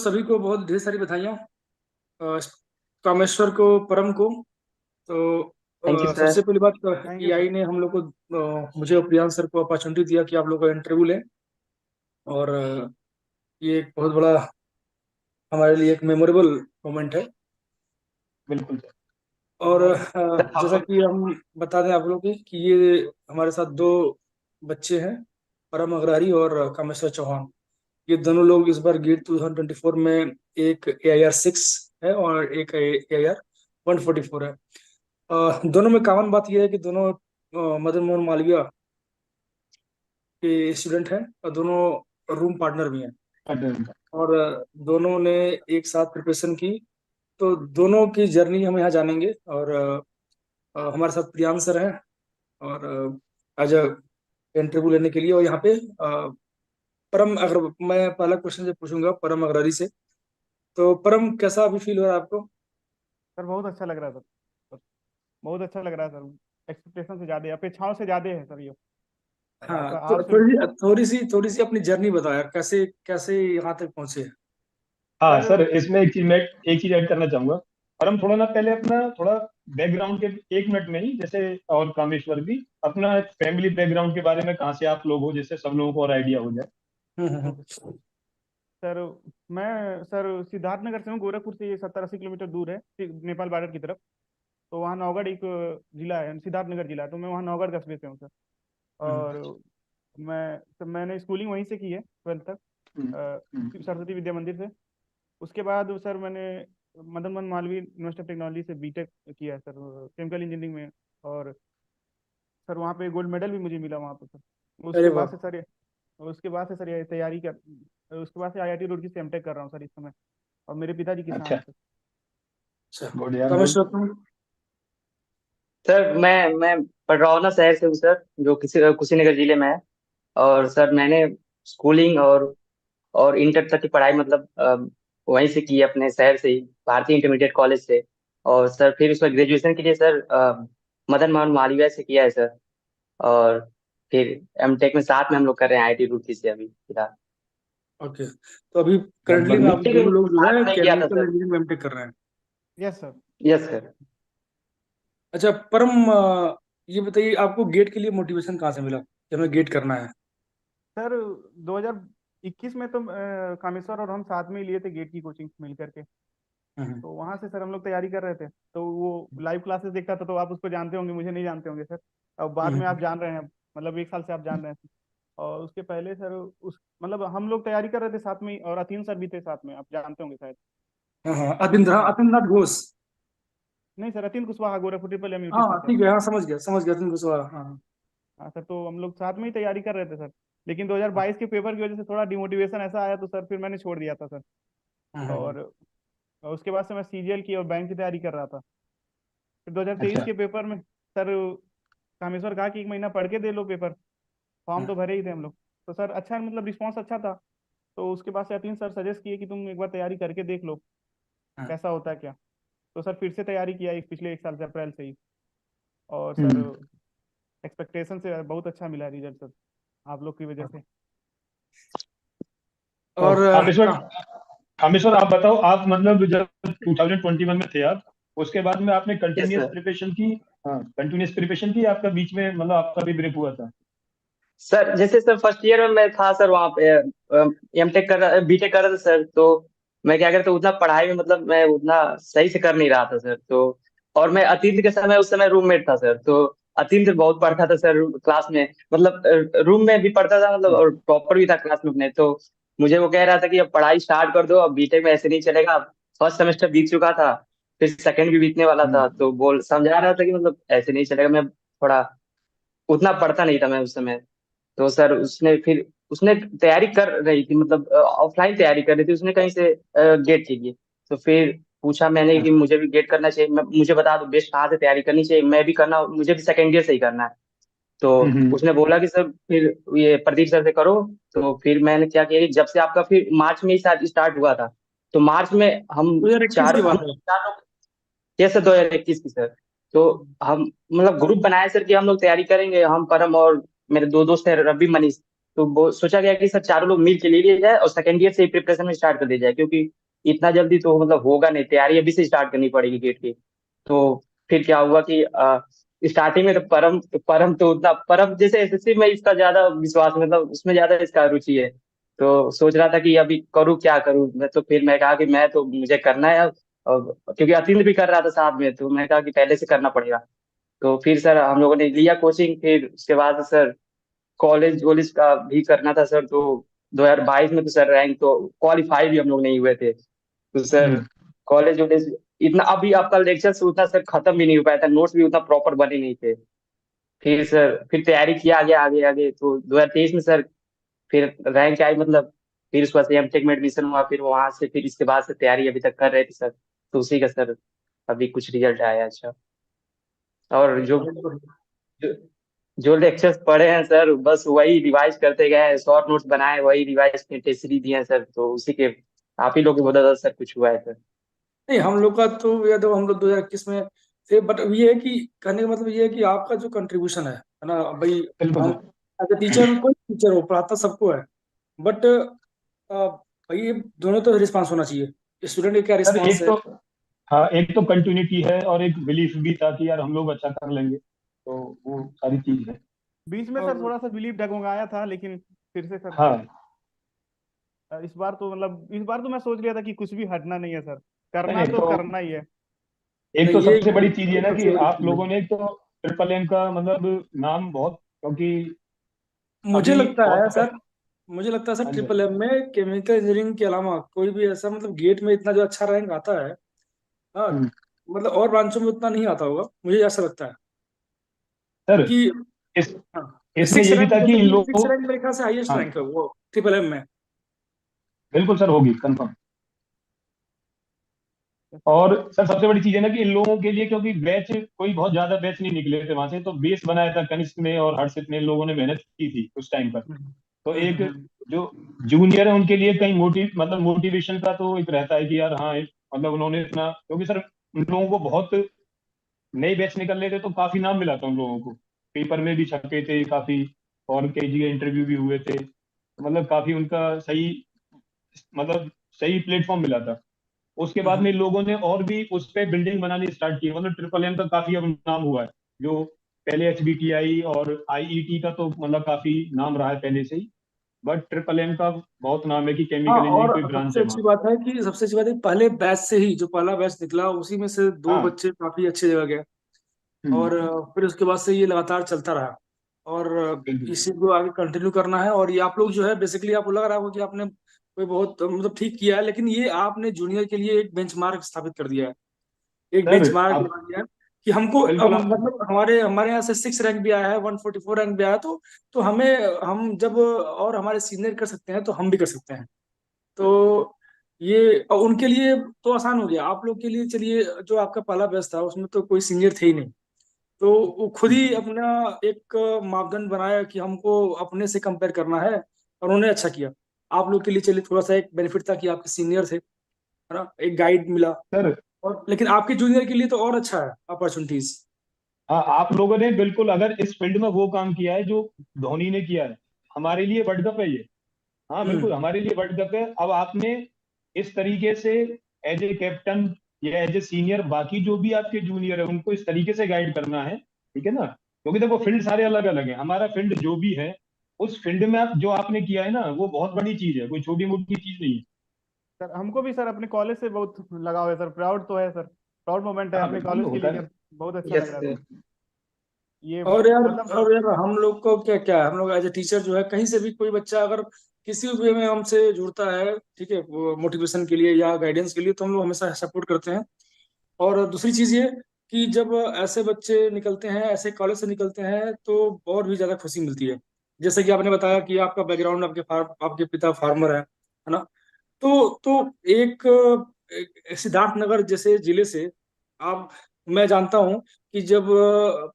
सभी को बहुत ढेर सारी बधाइयाँ। अ, कामेश्वर को, परम को। तो थैंक यू सर। सबसे पहली बात, थैंक यू सर। एआई ने हम लोग को, मुझे और प्रियांश सर को अपॉर्चुनिटी दिया कि आप लोग का इंटरव्यू लें। और ये एक बहुत बड़ा हमारे लिए एक मेमोरेबल मोमेंट है। बिल्कुल सर। और थैंक यू। सर जैसा आप कि हम बता दें आप लोग कि ये हमारे साथ दो बच्चे हैं, परम अग्रहरी और कामेश्वर चौहान। ये दोनों लोग इस बार गेट 2024 में, एक AIR 6 है और एक AIR 144 है। दोनों में कॉमन बात यह है कि दोनों मदन मोहन मालवीय के स्टूडेंट हैं और दोनों रूम पार्टनर भी हैं। और दोनों ने एक साथ प्रिपरेशन की। तो दोनों की जर्नी हम यहाँ जानेंगे। और हमारे साथ प्रियांश सर हैं, और एज अ इंटरव्यू लेने के लिए। और यहाँ पे परम, अगर मैं पहला क्वेश्चन जो पूछूंगा परम अग्रवारी से, तो परम कैसा अभी फील हो रहा है आपको? सर बहुत अच्छा लग रहा है सर। बहुत अच्छा लग रहा है सर। एक्सपेक्टेशन से ज्यादा, अपेक्षाओं से ज्यादा है सर ये। और हाँ, आपका तो आपसे। थोड़ी सी अपनी जर्नी बताओ यार, कैसे कैसे यहाँ तक पहुंचे? हाँ सर सर, इसमें एक चीज ऐड करना चाहूंगा। और हम थोड़ा ना पहले अपना थोड़ा बैकग्राउंड के 1 मिनट में ही, जैसे और कामेश्वर भी अपना फैमिली बैकग्राउंड के बारे में, कहाँ से आप लोग हो, जिससे सब लोगों को और आइडिया हो जाए। हम्म। सर मैं सर सिद्धार्थनगर से हूँ। गोरखपुर से ये 70-80 किलोमीटर दूर है, नेपाल बॉर्डर की तरफ। तो वहाँ नौगढ़ एक जिला है, सिद्धार्थनगर जिला। तो मैं वहाँ नौगढ़ कस्बे से हूँ सर। हम्म। और मैंने स्कूलिंग वहीं से की है, 12th तक। हम्म, हम्म, सरस्वती विद्या मंदिर से। उसके बाद सर मैंने Madan Mohan Malviya university of technology से बीटेक किया है सर, केमिकल इंजीनियरिंग में। और सर वहाँ पे गोल्ड मेडल भी मुझे मिला वहाँ पे सर। अरे उसके बाद वाह। से सर उसके बाद से सर ये तैयारी कर, उसके बाद से IIT रुड़की से एमटेक कर रहा हूँ सर इस समय। और मेरे पिताजी किसान अच्छा। हैं सर। अच्छा, गुड यार, गुड। कामेश्वर तुम? सर मैं पडरौना शहर से हूँ सर, जो कुशीनगर जिले में है। और सर मैंने स्कूलिंग और इंटर तक की पढ़ाई मतलब वहीं से की है, अपने शहर से ही, भारतीय इंटरमीडिएट कॉलेज से। और सर फिर उसमें ग्रेजुएशन के लिए सर मदन मोहन मालवीय से किया है सर। और फिर एमटेक में साथ में हम लोग कर रहे हैं IIT रुड़की से अभी फिलहाल। ओके, तो अभी करंटली लगभग में आप बीटेक दोनों लोग जो साथ है में किया था केमिकल सर। इंजीनियरिंग में एमटेक कर रहे हैं। Yes sir. Yes sir. अच्छा परम, ये बताइए आपको गेट के लिए मोटिवेशन कहाँ से मिला कि हमें गेट करना है? सर 2021 में तो कामेश्वर और हम साथ में ही लिए थे गेट की कोचिंग मिल करके। हम्म। तो वहां से सर हम लोग तैयारी कर रहे थे। तो वो लाइव क्लासेस देखता था, तो आप उसको जानते होंगे, मुझे नहीं जानते होंगे सर। अब बाद में हम्म। आप जान रहे हैं, मतलब 1 साल से आप जान रहे हैं। और उसके पहले सर उस मतलब हम लोग तैयारी कर रहे थे साथ में ही, और अतीन सर भी थे साथ में, आप जानते होंगे शायद। हाँ हाँ, अतीन कुशवाहा। अतिंद्रनाथ घोष। नहीं sir, Atin Kushwaha Gorakhpur triple MUT हाँ से हाँ, सर। ठीक है, हाँ समझ गया तुम कुशवाहा, हाँ। हाँ सर, तो हम लोग साथ में ही तैयारी कर रहे थे सर। लेकिन 2022 के पेपर की वजह से थोड़ा डिमोटिवेशन ऐसा आया, तो सर फिर मैंने छोड़ दिया था सर। हम्म। और उसके बाद से मैं CGL की और बैंक की तैयारी कर रहा था। फिर 2023 अच्छा। के पेपर में सर कामेश्वर कहा कि 1 महीना पढ़ के दे लो पेपर। फॉर्म हम्म। तो भरे ही थे हम लोग। तो सर अच्छा, मतलब रिस्पॉन्स अच्छा था। तो उसके बाद से अतीन सर सजेस्ट किए कि तुम एक बार तैयारी करके देख लो हम्म। कैसा होता है क्या। तो सर फिर से तैयारी किया एक पिछले 1 साल से, अप्रैल से ही। और सर हम्म। एक्सपेक्टेशन से बहुत अच्छा मिला रिजल्ट सर, आप लोग की वजह से। तो और कामेश्वर, का, कामेश्वर आप बताओ, आप मतलब जब 2021 में थे आप, उसके बाद में आपने यस कंटिन्यूअस सर। प्रिपरेशन की? हाँ, कंटिन्यूअस प्रिपरेशन की, आपका बीच में मतलब आपका भी ब्रेक हुआ था? सर जैसे सर फर्स्ट ईयर में मैं था सर वहाँ पे, एमटेक कर रहा बीटेक कर रहा था सर। तो मैं क्या करता उतना पढ़ाई में मतलब मैं उतना सही से कर नहीं रहा था सर। तो और मैं अतीत के समय उस समय रूममेट था सर। तो अतीत बहुत पढ़ता था सर क्लास में, मतलब रूम में भी पढ़ता था मतलब, और टॉपर भी था क्लास में अपने। तो मुझे वो कह रहा था कि अब पढ़ाई स्टार्ट कर दो, अब बीटेक में ऐसे नहीं चलेगा। फर्स्ट सेमेस्टर बीत चुका था, फिर सेकंड भी बीतने वाला था। हम्म। तो बोल समझा रहा था कि मतलब ऐसे नहीं चलेगा। मैं थोड़ा उतना पढ़ता नहीं था मैं उस समय। तो सर उसने तैयारी कर रही थी, मतलब ऑफलाइन तैयारी कर रही थी उसने, कहीं से गेट के लिए। तो फिर पूछा मैंने कि मुझे भी गेट करना चाहिए, मुझे बता दो बेस्ट कहाँ से तैयारी करनी चाहिए, मैं भी करना, मुझे भी सेकंड ईयर से ही करना है। तो हम्म। उसने बोला कि सर फिर ये प्रदीप सर से करो। तो फिर मैंने क्या किया कि जब से आपका फिर मार्च में ही शायद स्टार्ट हुआ था, तो मार्च में हम 2021 की चार हम बात है। चार लोग, ये सर 2021 की सर। तो हम मतलब ग्रुप बनाए सर कि हम लोग तैयारी करेंगे, हम परम और मेरे दो दोस्त हैं रवि मनीष। तो वो सोचा गया कि सर चारों लोग मिल के ले लिया जाए और सेकेंड ईयर से ही प्रिपरेशन में स्टार्ट कर दिया जाए, क्योंकि इतना जल्दी तो मतलब होगा नहीं, तैयारी अभी से स्टार्ट करनी पड़ेगी गेट की। तो फिर क्या हुआ कि स्टार्टिंग में तो परम तो उतना, परम जैसे एसएससी में इसका ज्यादा विश्वास, मतलब उसमें ज्यादा इसका रुचि है। तो सोच रहा था कि अभी करूँ क्या करूँ मैं, तो फिर मैं कहा कि मैं तो मुझे करना है अब। और क्योंकि अतिंद्र भी कर रहा था साथ में, तो मैं कहा कि पहले से करना पड़ेगा। तो फिर सर हम लोगों ने लिया कोचिंग, फिर उसके बाद सर कॉलेज वॉलेज का भी करना था सर। तो 2022 में तो सर रैंक तो क्वालिफाई भी हम लोग नहीं हुए थे। तो सर कॉलेज वॉलेज इतना, अभी आपका लेक्चर उतना सर खत्म भी नहीं हो पाया था, नोट्स भी उतना प्रॉपर बने नहीं थे। फिर सर फिर तैयारी किया आगे आगे आगे, तो 2023 में सर फिर रैंक आई मतलब। फिर उसके बाद से एमटेक में एडमिशन हुआ, फिर वहां से फिर इसके बाद से तैयारी अभी तक कर रहे थे सर। तो उसी का सर अभी कुछ रिजल्ट आया अच्छा। और जो जो लेक्चर्स पढ़े हैं सर, बस वही रिवाइज करते गए हैं, शॉर्ट नोट्स बनाए वही रिवाइज के टेस्ट दिए हैं सर। तो उसी के आप ही लोग की मदद से सर कुछ हुआ है सर। नहीं, हम लोग का तो याद हो, हम लोग 2021 में थे, बट ये है कि कहने का मतलब ये है कि आपका जो कंट्रीब्यूशन है ना भाई। बिल्कुल हम सर। एज टीचर, कोई टीचर हो पढ़ाता सबको है, बट भाई ये दोनों तो रिस्पांस होना चाहिए, स्टूडेंट का क्या सर रिस्पांस एक है। तो, हाँ एक तो कंटिन्यूटी है और एक बिलीफ भी था कि यार हम लोग अच्छा कर लेंगे, तो वो सारी चीज है। बीच में सर और थोड़ा सा बिलीव डगमगाया था, लेकिन फिर से सर हाँ इस बार तो मतलब इस बार तो मैं सोच लिया था कि कुछ भी हटना नहीं है सर, नहीं करना एक तो तो, करना ही है। एक तो नहीं, सबसे बड़ी चीज ये ये ना कि सबसे बड़ी आप चीज है। लोगों ने एक तो ट्रिपल एम का मतलब नाम बहुत, क्योंकि मुझे अभी लगता है बहुत सर मुझे लगता है सर हाँ जी। ट्रिपल एम में केमिकल इंजीनियरिंग के अलावा कोई भी ऐसा मतलब गेट में इतना जो अच्छा रैंक आता है, हाँ, हम्म, मतलब और ब्रांचों में उतना नहीं आता होगा, मुझे ऐसा लगता है। सर क्योंकि इस हाँ, इसमें सिक्स ये भी रैंक, था कि जैसे इन कि लोगों, सिक्स रैंक मेरे ख्याल से हाईएस्ट हाँ रैंक है वो ट्रिपल एम में। बिल्कुल सर होगी कंफर्म। और सर सबसे बड़ी चीज है ना कि इन लोगों के लिए, क्योंकि बैच कोई बहुत ज्यादा बैच नहीं निकले थे वहां से, तो बेस बनाया था कनिष्क ने और हर्षित ने, इन लोगों ने मेहनत की थी उस टाइम पर। हम्म, तो हम्म, एक जो जूनियर है उनके लिए कहीं मतलब मोटिवेशन का तो एक रहता है कि यार हाँ मतलब उन्होंने इतना, क्योंकि सर उन लोगों को बहुत नए बैच निकल रहे थे, तो काफी नाम मिला था उन लोगों को, पेपर में भी छपे थे काफी, और केजी के इंटरव्यू भी हुए थे, तो मतलब काफी उनका सही, मतलब सही प्लेटफॉर्म मिला था। उसके बाद में हम्म। लोगों ने और भी उस पर बिल्डिंग बनानी स्टार्ट की, मतलब ट्रिपल एम का काफी अब नाम हुआ है। जो पहले एचबीटीआई और आईईटी का तो मतलब काफी नाम रहा है पहले से ही, बट ट्रिपल एम का बहुत नाम है कि हाँ, केमिकल इंजीनियरिंग कोई और ब्रांच सबसे है अच्छी वहाँ। बात है कि सबसे अच्छी बात है पहले बैच से ही, जो पहला बैच निकला उसी में से दो हाँ। बच्चे काफी अच्छे जगह गए। हम्म। और फिर उसके बाद से ये लगातार चलता रहा। और बिल्कुल। इसी को आगे कंटिन्यू करना है। और ये आप लोग जो है बेसिकली, आपको लग रहा होगा कि आपने कोई बहुत मतलब ठीक किया है, लेकिन ये आपने जूनियर के लिए एक बेंचमार्क स्थापित कर दिया है, एक सर बेंचमार्क आप लगा दिया है कि हमको अब बिल्कुल आप, मतलब हमारे हमारे यहाँ से 6 रैंक भी आया है, 144 रैंक भी आया है, तो हमें, हम जब और हमारे सीनियर कर सकते हैं तो हम भी कर सकते हैं। तो ये और उनके लिए तो आसान हो गया, आप लोग के लिए चलिए, जो आपका पहला बैच था उसमें तो कोई सीनियर थे ही नहीं, तो वो खुद ही अपना एक मापदंड बनाया कि हमको अपने से कंपेयर करना है, और उन्होंने अच्छा किया। आप लोग के लिए चलिए थोड़ा सा एक बेनिफिट था कि आपके सीनियर थे, है ना, एक गाइड मिला। सर और लेकिन आपके जूनियर के लिए तो और अच्छा है अपॉर्चुनिटीज। हाँ आप लोगों ने बिल्कुल अगर इस फील्ड में वो काम किया है जो धोनी ने किया है, हमारे लिए वर्ल्ड कप है ये। हाँ बिल्कुल हम्म। हमारे लिए वर्ल्ड कप है। अब आपने इस तरीके से एज ए कैप्टन या एज ए सीनियर बाकी जो भी आपके जूनियर है उनको इस तरीके से गाइड करना है, ठीक है ना, क्योंकि देखो फील्ड सारे अलग अलग हैं, हमारा फील्ड जो भी है उस फील्ड में आप जो आपने किया है ना वो बहुत बड़ी चीज है, कोई छोटी मोटी चीज नहीं है। सर हमको भी सर अपने कॉलेज से बहुत लगाव है सर, प्राउड तो है सर, प्राउड मोमेंट है हाँ अपने बिल्कुल कॉलेज के होता लिए है। कर, बहुत अच्छा लग यस रहा है सर। सर। ये और यार मतलब और यार हम लोग को क्या क्या है, हम लोग एज ए टीचर जो है, कहीं से भी कोई बच्चा अगर किसी भी वे में हमसे जुड़ता है, ठीक है, मोटिवेशन के लिए या गाइडेंस के लिए, तो हम लोग हमेशा सपोर्ट करते हैं। और दूसरी चीज ये कि जब ऐसे बच्चे निकलते हैं, ऐसे कॉलेज से निकलते हैं, तो और भी ज्यादा खुशी मिलती है। जैसे कि आपने बताया कि आपका बैकग्राउंड, आपके पिता फार्मर है ना। तो एक सिद्धार्थनगर जैसे जिले से आप, मैं जानता हूँ कि जब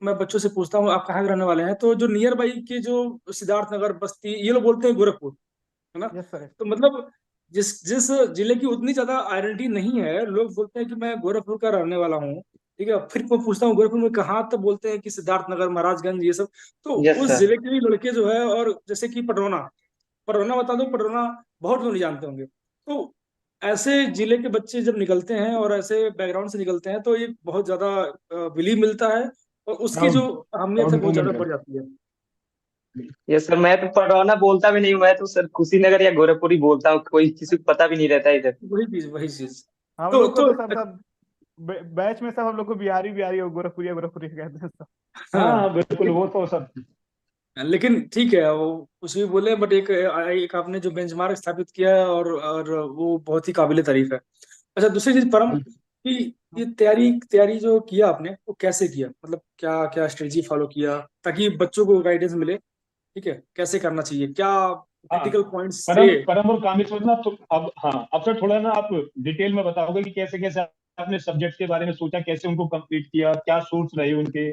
मैं बच्चों से पूछता हूँ आप कहाँ के रहने वाले हैं, तो जो नियर बाई के जो सिद्धार्थनगर, बस्ती, ये लोग बोलते हैं गोरखपुर, है ना। Yes sir. तो मतलब जिस जिस जिले की उतनी ज्यादा आइडेंटिटी नहीं है, लोग बोलते हैं कि मैं गोरखपुर का रहने वाला हूँ, ठीक है, फिर मैं पूछता हूँ गोरखपुर में कहाँ, तो बोलते हैं कि सिद्धार्थ नगर, महाराजगंज, ये सब। तो यस उस सर। जिले के भी लड़के जो है, और जैसे कि पडरौना, पडरौना बता दो, पडरौना बहुत लोग नहीं जानते होंगे। तो ऐसे जिले के बच्चे जब निकलते हैं और ऐसे बैकग्राउंड से निकलते हैं, तो ये बहुत ज्यादा बिलीव मिलता है, और उसकी जो प्राउड अहमियत है प्राउड बहुत ज्यादा मोमेंट है। बढ़ जाती है। यस सर, मैं तो पडरौना बोलता भी नहीं हूँ, मैं तो सर कुशीनगर या गोरखपुरी बोलता हूँ, कोई किसी को पता भी नहीं रहता इधर। वही चीज, वही चीज। हम तो लोग को तो तो सर सब बैच में सब हम लोग को बिहारी बिहारी और गोरखपुरिया गोरखपुरी कहते हैं सब। हाँ हाँ हाँ, बिल्कुल, वो तो सब। लेकिन ठीक है, वो कुछ भी बोले, बट एक आपने जो बेंचमार्क स्थापित किया है, और वो बहुत ही काबिले तारीफ है। अच्छा, दूसरी चीज परम, कि ये तैयारी तैयारी जो किया आपने, वो कैसे किया, मतलब क्या क्या स्ट्रेटजी फॉलो किया ताकि बच्चों को गाइडेंस मिले, ठीक है, कैसे करना चाहिए, क्या हाँ, क्रिटिकल पॉइंट्स परम से। परम और कामेश्वर ना, तो अब हाँ, अब सर थोड़ा ना आप डिटेल में बताओगे कि कैसे कैसे आपने सब्जेक्ट के बारे में सोचा, कैसे उनको कंप्लीट किया, क्या सोर्स रहे उनके,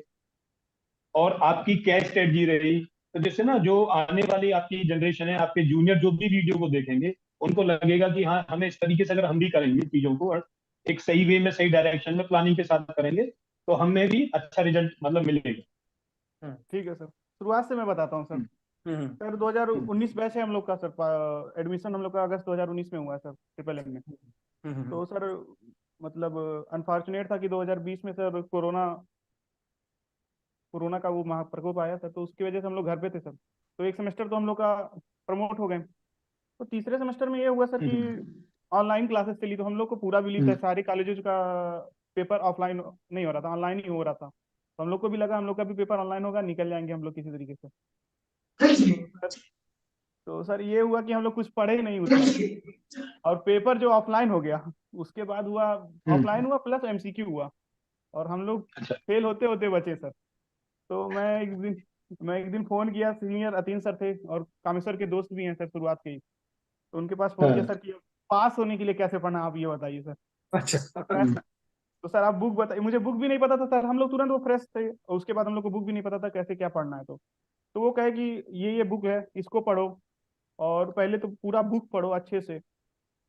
और आपकी क्या स्ट्रेटजी रही। तो जैसे ना जो आने वाली आपकी जनरेशन है, आपके जूनियर जो भी वीडियो को देखेंगे, उनको लगेगा कि हाँ, हमें इस तरीके से अगर हम भी करेंगे चीजों को, और एक सही वे में, सही डायरेक्शन में प्लानिंग के साथ करेंगे, तो हमें भी अच्छा रिजल्ट मतलब मिलेगा। हम्म ठीक है सर, शुरुआत से मैं बताता हूँ सर। हम्म, हम्म सर हम्म, 2019 बैच है हम लोग का सर, एडमिशन हम लोग का अगस्त 2019 में हुआ है सर, ट्रिपल एम में। हम्म तो सर मतलब अनफॉर्चुनेट था कि 2020 में सर कोरोना कोरोना का वो महाप्रकोप आया था, तो उसकी वजह से हम लोग घर पे थे सर। तो एक सेमेस्टर तो हम लोग का प्रमोट हो गए। तो तीसरे सेमेस्टर में ये हुआ सर कि हम्म, ऑनलाइन क्लासेस चली, तो हम लोग को पूरा बिलीव था हम्म, सारे कॉलेजेस का पेपर ऑफलाइन नहीं हो रहा था, ऑनलाइन ही हो रहा था। तो हम लोग को भी लगा हम लोग का भी पेपर ऑनलाइन होगा, निकल जाएंगे हम लोग किसी तरीके से। तो सर तो सर ये हुआ कि हम लोग कुछ पढ़े ही नहीं उतना। और पेपर जो ऑफलाइन हो गया, उसके बाद हुआ हम्म, ऑफलाइन हुआ प्लस एमसीक्यू हुआ, और हम लोग अच्छा। फेल होते होते बचे सर। तो मैं एक दिन फोन किया, सीनियर अतीन सर थे और कामेश्वर के दोस्त भी हैं सर शुरुआत के ही। तो उनके पास फोन किया हाँ, सर कि पास होने के लिए कैसे पढ़ना आप ये बताइए सर। अच्छा। मैं हम्म, तो सर आप बुक बताइए, मुझे बुक भी नहीं पता था सर, हम लोग तुरंत वो फ्रेश थे, और उसके बाद हम लोग को बुक भी नहीं पता था कैसे क्या पढ़ना है। तो वो कहे कि ये बुक है, इसको पढ़ो, और पहले तो पूरा बुक पढ़ो अच्छे से,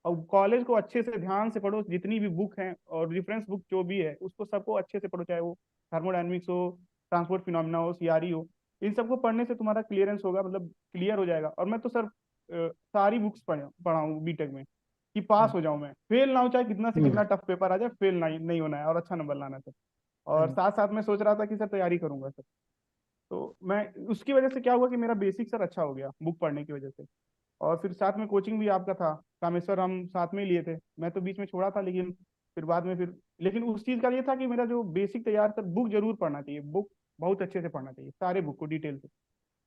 और कॉलेज को अच्छे से ध्यान से पढ़ो, जितनी भी बुक हैं और रेफरेंस बुक जो भी है उसको सबको अच्छे से पढ़ो, चाहे वो थर्मोडायनेमिक्स हो, ट्रांसपोर्ट फिनोमिना हो, सीआरई हो। इन सबको पढ़ने से तुम्हारा क्लियरेंस होगा, मतलब क्लियर हो जाएगा। और मैं तो सर सारी बुक्स पढ़ा हूँ बीटेक में, कि पास हो जाऊं, मैं फेल ना हो, चाहे कितना से हम्म, कितना टफ पेपर आ जाए, फेल नहीं होना है और अच्छा नंबर लाना है सर। और साथ साथ में सोच रहा था कि सर तैयारी करूंगा सर। तो मैं उसकी वजह से क्या हुआ कि मेरा बेसिक सर अच्छा हो गया बुक पढ़ने की वजह से। और फिर साथ में कोचिंग भी आपका था, कामेश्वर हम साथ में ही लिए थे, मैं तो बीच में छोड़ा था, लेकिन फिर बाद में फिर लेकिन उस चीज़ का ये था कि मेरा जो बेसिक तैयार था, बुक जरूर पढ़ना चाहिए, बुक बहुत अच्छे से पढ़ना चाहिए, सारे बुक को डिटेल से।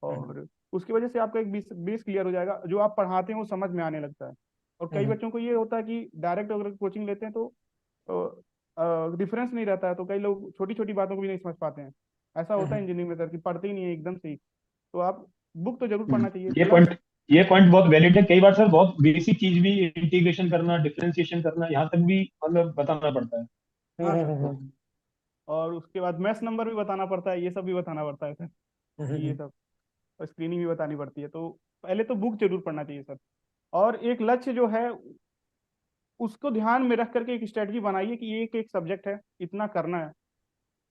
और उसकी वजह से आपका एक बेस क्लियर हो जाएगा, जो आप पढ़ाते हैं वो समझ में आने लगता है। और कई बच्चों को ये होता है कि डायरेक्ट अगर कोचिंग लेते हैं तो डिफरेंस नहीं रहता है, तो कई लोग छोटी छोटी बातों को भी नहीं समझ पाते हैं। ऐसा होता है इंजीनियरिंग में सर कि पढ़ते ही नहीं है एकदम से ही। तो आप बुक तो जरूर हम्म। पढ़ना चाहिए ये प्लस। पॉइंट ये पॉइंट बहुत वैलिड है। कई बार सर बहुत बेसिक चीज भी, इंटीग्रेशन करना, डिफरेंशिएशन करना, यहाँ तक भी मतलब बताना पड़ता है। हाँ सर, हम्म और उसके बाद मैथ्स नंबर भी बताना पड़ता है, ये सब भी बताना पड़ता है सर, कि ये हम्म सब, और स्क्रीनिंग भी बतानी पड़ती है। तो पहले तो बुक जरूर पढ़ना चाहिए सर। और एक लक्ष्य जो है उसको ध्यान में रख करके एक स्ट्रेटजी बनाइए कि ये एक सब्जेक्ट है, इतना करना है,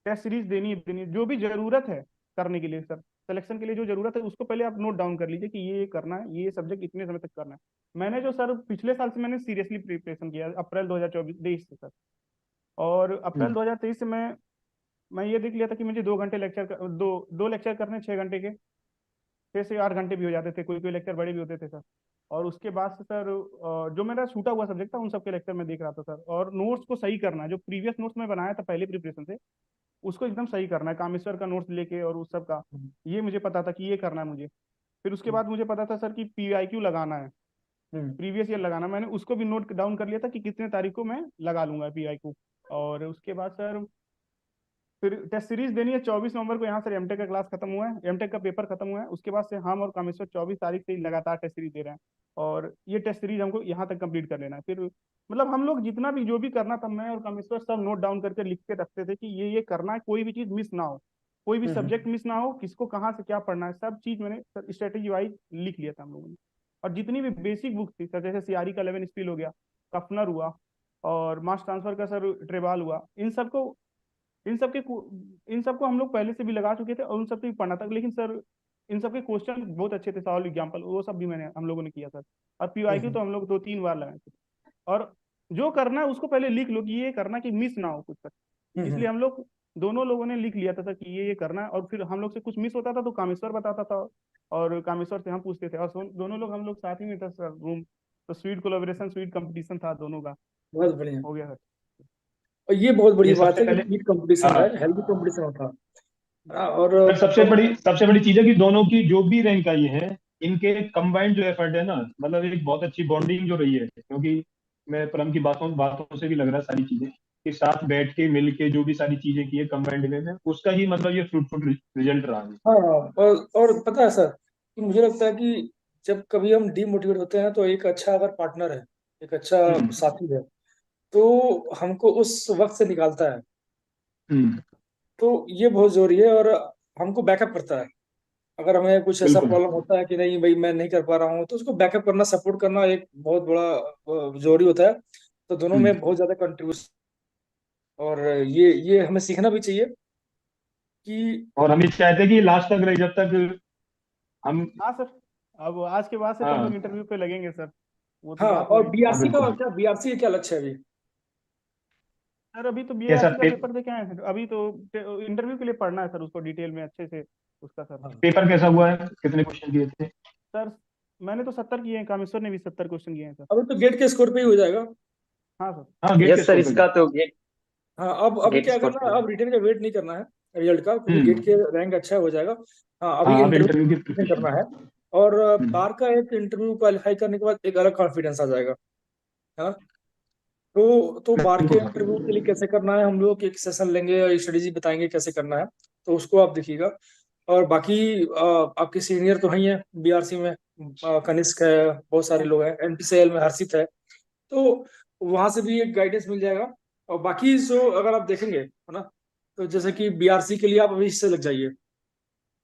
टेस्ट सीरीज देनी है, जो भी जरूरत है करने के लिए सर, सिलेक्शन के लिए जो जरूरत है उसको पहले आप नोट डाउन कर लीजिए कि ये करना है, ये सब्जेक्ट इतने समय तक करना है। मैंने जो सर पिछले साल से मैंने सीरियसली प्रिपरेशन किया अप्रैल 2024 से सर। और अप्रैल हम्म, 2023 से मैं ये देख लिया था कि मुझे 2 घंटे लेक्चर दो दो लेक्चर करने 6 घंटे के, 6 से 8 घंटे भी हो जाते थे, कोई कोई लेक्चर बड़े भी होते थे सर। और उसके बाद से सर जो मेरा छूटा हुआ सब्जेक्ट था उन सबके लेक्चर में देख रहा था सर। और नोट्स को सही करना है, जो प्रीवियस नोट्स में बनाया था पहले प्रिपरेशन से, उसको एकदम सही करना है, कामेश्वर का नोट्स लेके और उस सब का। ये मुझे पता था कि ये करना है मुझे। फिर उसके बाद मुझे पता था सर कि पीआईक्यू लगाना है, प्रीवियस ईयर लगाना, मैंने उसको भी नोट डाउन कर लिया था कि कितने तारीख को मैं लगा लूंगा पीआईक्यू। और उसके बाद सर फिर टेस्ट सीरीज देनी है 24 नवंबर को, यहाँ से एमटेक का क्लास खत्म हुआ है, एमटेक का पेपर खत्म हुआ है, उसके बाद से हम और कामेश्वर 24 तारीख से ही लगातार टेस्ट सीरीज दे रहे हैं। और ये टेस्ट सीरीज हमको यहाँ तक कंप्लीट कर लेना है। फिर मतलब हम लोग जितना भी जो भी करना था, मैं और कामेश्वर सब नोट डाउन करके लिख के रखते थे कि ये करना है, कोई भी चीज़ मिस ना हो, कोई भी सब्जेक्ट मिस ना हो, किसको कहाँ से क्या पढ़ना है, सब चीज़ मैंने स्ट्रेटेजी वाइज लिख लिया था हम लोगों ने। और जितनी भी बेसिक बुक थी सर, जैसे सीआरई का 11 स्पील हो गया, कफनर हुआ, और मास ट्रांसफर का सर ट्रेबाल हुआ, इन सबको इन सबको हम लोग पहले से भी लगा चुके थे और उन सब से भी पढ़ना था, लेकिन सर इन सब के क्वेश्चन बहुत अच्छे थे, सॉल्व एग्जाम्पल वो सब भी हम लोगों ने किया सर। और पीवाईक्यू तो हम लोग 2-3 बार लगाए थे। और जो करना है उसको पहले लिख लो कि ये करना कि मिस ना हो कुछ सर। इसलिए हम लोग दोनों लोगों ने लिख लिया था सर कि ये करना है, और फिर हम लोग से कुछ मिस होता था तो कामेश्वर बताता था और कामेश्वर से हम पूछते थे, और दोनों लोग हम लोग साथ ही में था सर रूम। तो स्वीट कोलेबोरेशन स्वीट कंपटीशन था दोनों का। बहुत बढ़िया। हो गया सर। और ये बहुत बड़ी ये बात सबसे है कि पहले नीट कंपटीशन है, हाँ हेल्दी कंपटीशन होता है। और सर, सबसे बड़ी चीज है कि दोनों की जो भी रैंक आई है, इनके कंबाइंड जो एफर्ट है ना, मतलब एक बहुत अच्छी बॉन्डिंग जो रही है, क्योंकि मैं परम की बातों बातों से भी लग रहा है सारी चीजें कि साथ बैठ के मिल के जो भी सारी चीजें की है कंबाइंड वे में, उसका ही मतलब ये फ्रूटफुल रिजल्ट रहा है। हाँ, और पता है सर कि मुझे लगता है कि जब कभी हम डीमोटिवेट होते हैं तो एक अच्छा अगर पार्टनर है, एक अच्छा हम्म साथी है, तो हमको उस वक्त से निकालता है। हम्म तो ये बहुत जरूरी है, और हमको बैकअप करता है। अगर हमें कुछ ऐसा बिल्कुल प्रॉब्लम होता है कि नहीं भाई मैं नहीं कर पा रहा हूँ, तो उसको बैकअप करना, सपोर्ट करना एक बहुत बड़ा जरूरी होता है। तो दोनों हम्म में बहुत ज्यादा कंट्रीब्यूशन, और ये हमें सीखना भी चाहिए कि और हम ये चाहते हैं कि लास्ट तक रहे, जब तक हम हाँ सर, अब आज के बाद से तो हम लोग हाँ इंटरव्यू पे लगेंगे सर, वो तो हाँ। बात और हुई। हाँ बीआरसी का बिल्कुल। क्या, बीआरसी का क्या लक्ष्य है अभी? सर अभी तो कैसा बीआरसी का पेपर दे के आए हैं सर, अभी तो इंटरव्यू के लिए पढ़ना है सर उसको डिटेल में अच्छे से उसका सर। हाँ, पेपर कैसा हुआ है, कितने क्वेश्चन दिए थे? सर मैंने तो 70 किए हैं, कामेश्वर ने भी 70 क्वेश्चन किए हैं सर। अभी तो गेट के स्कोर पे ही हो जाएगा। हाँ सर। हाँ, गेट के यस सर, स्कोर पे इसका गया। तो गेट हाँ, अब गेट क्या स्कोर करना पे है, अब रिटेन का वेट नहीं करना है रिजल्ट का, क्योंकि गेट के हम्म रैंक अच्छा हो जाएगा। हाँ, अभी हाँ, अब इंटरव्यू की इंटरव्यू प्रिपरेशन। करना है। और हम्म बार का एक इंटरव्यू क्वालिफाई करने के बाद एक अलग कॉन्फिडेंस आ जाएगा, है ना? तो बार के बिल्कुल सर। इंटरव्यू के लिए कैसे करना है, हम लोग एक सेशन लेंगे और स्ट्रेटेजी बताएंगे कैसे करना है। तो उसको आप देखिएगा। और बाकी आपके सीनियर तो ही हैं बीआरसी में, कनिष्क है, बहुत सारे लोग हैं, एनपीसीएल में हर्षित है। तो वहां से भी एक गाइडेंस मिल जाएगा। और बाकी जो अगर आप देखेंगे, है ना, तो जैसे कि बीआरसी के लिए आप अभी इससे लग जाइए।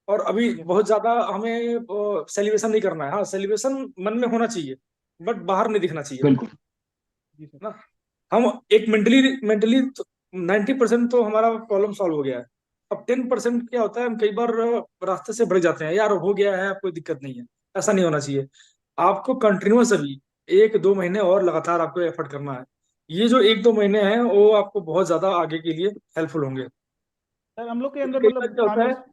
और अभी यस बहुत ज्यादा हमें सेलिब्रेशन नहीं करना है। हाँ, सेलिब्रेशन मन में होना चाहिए, बट बाहर नहीं दिखना चाहिए, बिल्कुल जी सर। है ना? हम एक मेंटली मेंटली 90% तो हमारा प्रॉब्लम सॉल्व हो गया है। अब 10% क्या होता है, हम कई बार रास्ते से भटक जाते हैं, यार हो गया है, अब कोई दिक्कत नहीं है। ऐसा नहीं होना चाहिए। आपको कंटिन्यूअस अभी 1-2 महीने और लगातार आपको एफर्ट करना है। ये जो 1-2 महीने हैं वो आपको बहुत ज्यादा आगे के लिए हेल्पफुल होंगे। सर हम लोग के क्योंकि अंदर कई बार मतलब क्या होता है। कामेश